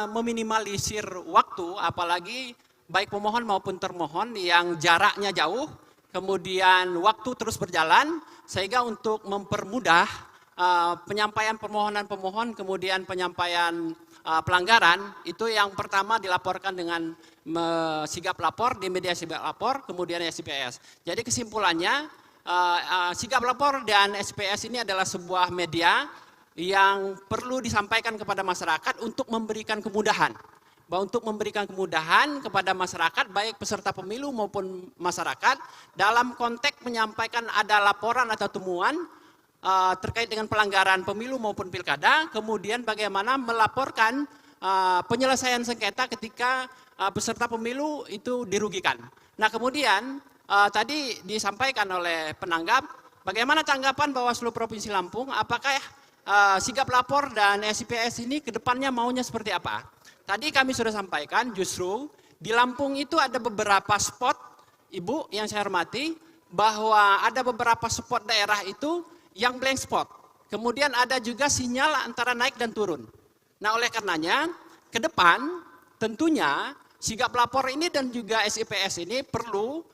meminimalisir waktu, apalagi baik pemohon maupun termohon yang jaraknya jauh, kemudian waktu terus berjalan, sehingga untuk mempermudah penyampaian permohonan pemohon, kemudian penyampaian pelanggaran, itu yang pertama dilaporkan dengan sigap lapor di media sigap lapor, kemudian SPS. Jadi kesimpulannya, sigap lapor dan SPS ini adalah sebuah media yang perlu disampaikan kepada masyarakat untuk memberikan kemudahan. Untuk memberikan kemudahan kepada masyarakat, baik peserta pemilu maupun masyarakat, dalam konteks menyampaikan ada laporan atau temuan terkait dengan pelanggaran pemilu maupun pilkada, kemudian bagaimana melaporkan penyelesaian sengketa ketika peserta pemilu itu dirugikan. Nah kemudian tadi disampaikan oleh penanggap, bagaimana tanggapan Bawaslu Provinsi Lampung, apakah sigap lapor dan SPS ini ke depannya maunya seperti apa? Tadi kami sudah sampaikan justru di Lampung itu ada beberapa spot, Ibu yang saya hormati, bahwa ada beberapa spot daerah itu yang blank spot. Kemudian ada juga sinyal antara naik dan turun. Nah oleh karenanya ke depan tentunya sigap lapor ini dan juga SIPS ini perlu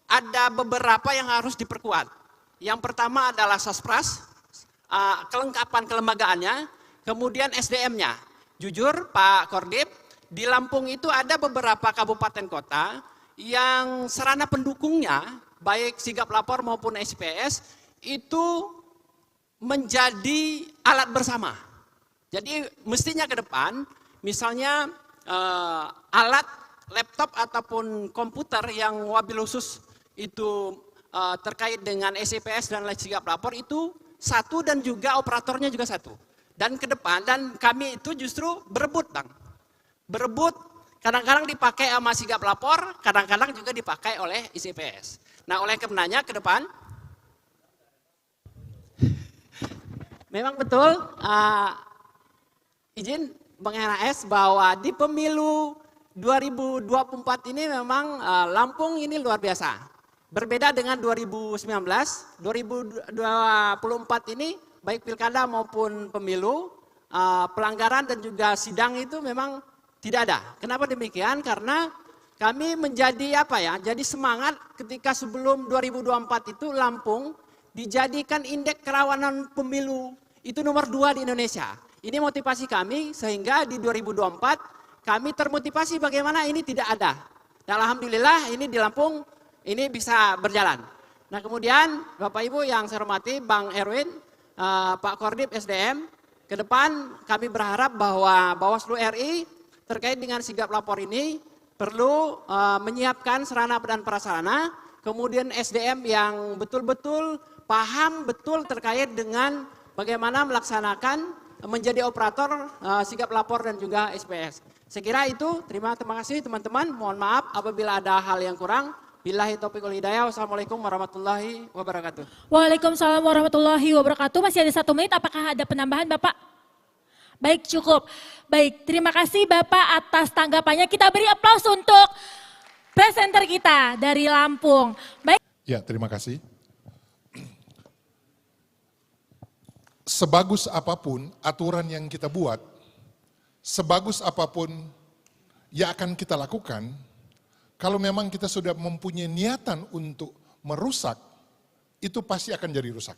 ada beberapa yang harus diperkuat. Yang pertama adalah Saspras, kelengkapan kelembagaannya, kemudian SDM-nya. Jujur Pak Kordip, di Lampung itu ada beberapa kabupaten kota yang sarana pendukungnya, baik sigap lapor maupun SPS, itu menjadi alat bersama. Jadi mestinya ke depan, misalnya alat laptop ataupun komputer yang wabil khusus itu terkait dengan SIPS dan sigap lapor itu satu dan juga operatornya juga satu. Dan ke depan, dan kami itu justru berebut Bang. Berebut, kadang-kadang dipakai sama sigap lapor, kadang-kadang juga dipakai oleh ICPS. Nah oleh karenanya ke depan, memang betul izin Bang NAS bahwa di pemilu 2024 ini memang Lampung ini luar biasa. Berbeda dengan 2019, 2024 ini baik pilkada maupun pemilu, pelanggaran dan juga sidang itu memang tidak ada. Kenapa demikian? Karena kami menjadi jadi semangat ketika sebelum 2024 itu Lampung dijadikan indeks kerawanan pemilu itu nomor 2 di Indonesia. Ini motivasi kami sehingga di 2024 kami termotivasi bagaimana ini tidak ada. Dan alhamdulillah ini di Lampung ini bisa berjalan. Nah kemudian Bapak Ibu yang saya hormati Bang Erwin, Pak Kordip SDM, ke depan kami berharap bahwa Bawaslu RI terkait dengan sigap lapor ini perlu menyiapkan sarana dan prasarana, kemudian SDM yang betul-betul paham betul terkait dengan bagaimana melaksanakan menjadi operator sigap lapor dan juga SPS. Saya kira itu, terima kasih teman-teman, mohon maaf apabila ada hal yang kurang. Billahi taufiq wal hidayah, wassalamualaikum warahmatullahi wabarakatuh. Waalaikumsalam warahmatullahi wabarakatuh, masih ada 1 menit, apakah ada penambahan Bapak? Baik, cukup. Baik, terima kasih Bapak atas tanggapannya. Kita beri aplaus untuk presenter kita dari Lampung. Baik. Ya, terima kasih. Sebagus apapun aturan yang kita buat, sebagus apapun yang akan kita lakukan, kalau memang kita sudah mempunyai niatan untuk merusak, itu pasti akan jadi rusak.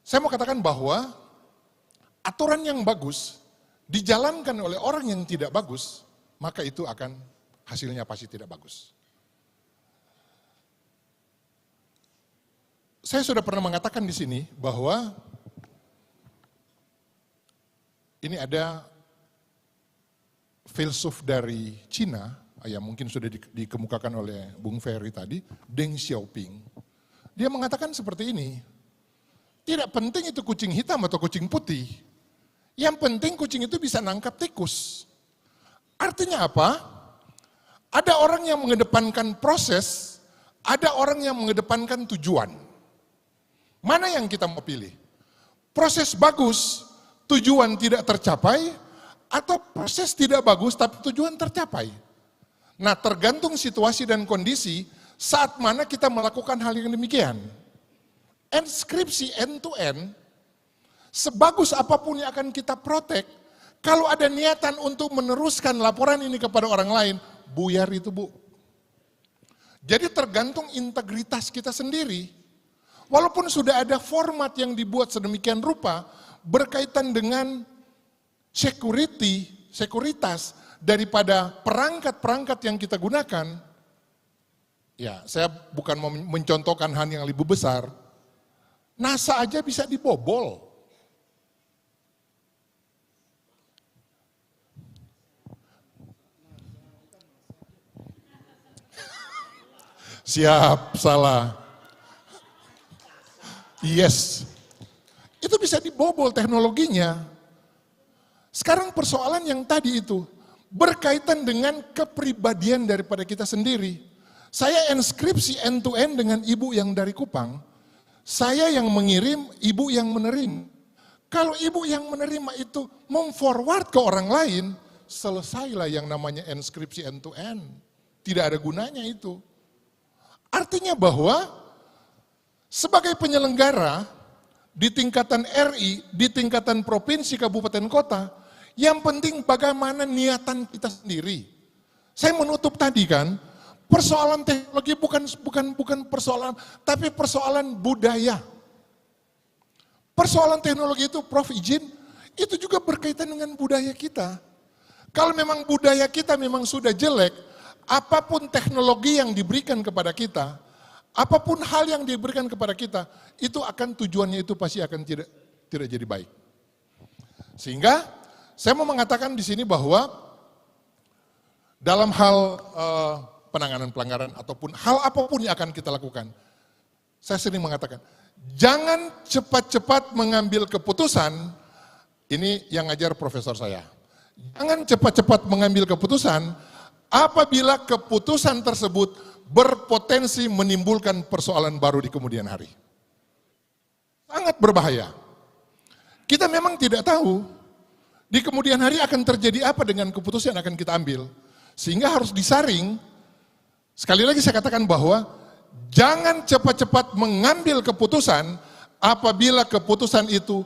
Saya mau katakan bahwa aturan yang bagus dijalankan oleh orang yang tidak bagus, maka itu akan hasilnya pasti tidak bagus. Saya sudah pernah mengatakan di sini bahwa ini ada filsuf dari Cina, yang mungkin sudah dikemukakan oleh Bung Ferry tadi, Deng Xiaoping. Dia mengatakan seperti ini, tidak penting itu kucing hitam atau kucing putih, yang penting kucing itu bisa nangkap tikus. Artinya apa? Ada orang yang mengedepankan proses, ada orang yang mengedepankan tujuan. Mana yang kita mau pilih? Proses bagus, tujuan tidak tercapai, atau proses tidak bagus tapi tujuan tercapai? Nah, tergantung situasi dan kondisi saat mana kita melakukan hal yang demikian. Enskripsi end to end, sebagus apapun yang akan kita protek, kalau ada niatan untuk meneruskan laporan ini kepada orang lain, buyar itu Bu. Jadi tergantung integritas kita sendiri. Walaupun sudah ada format yang dibuat sedemikian rupa berkaitan dengan sekuritas daripada perangkat-perangkat yang kita gunakan, ya saya bukan mau mencontohkan hal yang lebih besar, NASA aja bisa dibobol. Siap, salah. Yes, itu bisa dibobol teknologinya. Sekarang persoalan yang tadi itu berkaitan dengan kepribadian daripada kita sendiri. Saya enskripsi end to end dengan ibu yang dari Kupang. Saya yang mengirim, ibu yang menerima. Kalau ibu yang menerima itu memforward ke orang lain, selesailah yang namanya enskripsi end to end. Tidak ada gunanya itu. Artinya bahwa sebagai penyelenggara di tingkatan RI, di tingkatan provinsi, kabupaten, kota, yang penting bagaimana niatan kita sendiri. Saya menutup tadi kan, persoalan teknologi bukan persoalan, tapi persoalan budaya. Persoalan teknologi itu, Prof. izin, itu juga berkaitan dengan budaya kita. Kalau memang budaya kita memang sudah jelek, apapun teknologi yang diberikan kepada kita, apapun hal yang diberikan kepada kita, itu akan tujuannya itu pasti akan tidak jadi baik. Sehingga saya mau mengatakan di sini bahwa dalam hal penanganan pelanggaran ataupun hal apapun yang akan kita lakukan, saya sering mengatakan, jangan cepat-cepat mengambil keputusan, ini yang ngajar profesor saya. Jangan cepat-cepat mengambil keputusan apabila keputusan tersebut berpotensi menimbulkan persoalan baru di kemudian hari. Sangat berbahaya. Kita memang tidak tahu di kemudian hari akan terjadi apa dengan keputusan yang akan kita ambil. Sehingga harus disaring. Sekali lagi saya katakan bahwa jangan cepat-cepat mengambil keputusan apabila keputusan itu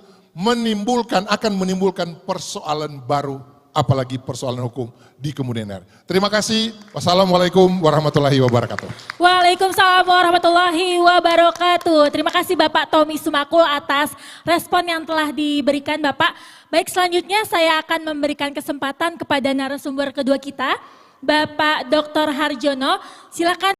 akan menimbulkan persoalan baru, apalagi persoalan hukum di kemudian hari. Terima kasih. Wassalamualaikum warahmatullahi wabarakatuh. Waalaikumsalam warahmatullahi wabarakatuh. Terima kasih Bapak Tommy Sumakul atas respon yang telah diberikan Bapak. Baik, selanjutnya saya akan memberikan kesempatan kepada narasumber kedua kita, Bapak Dr. Harjono. Silakan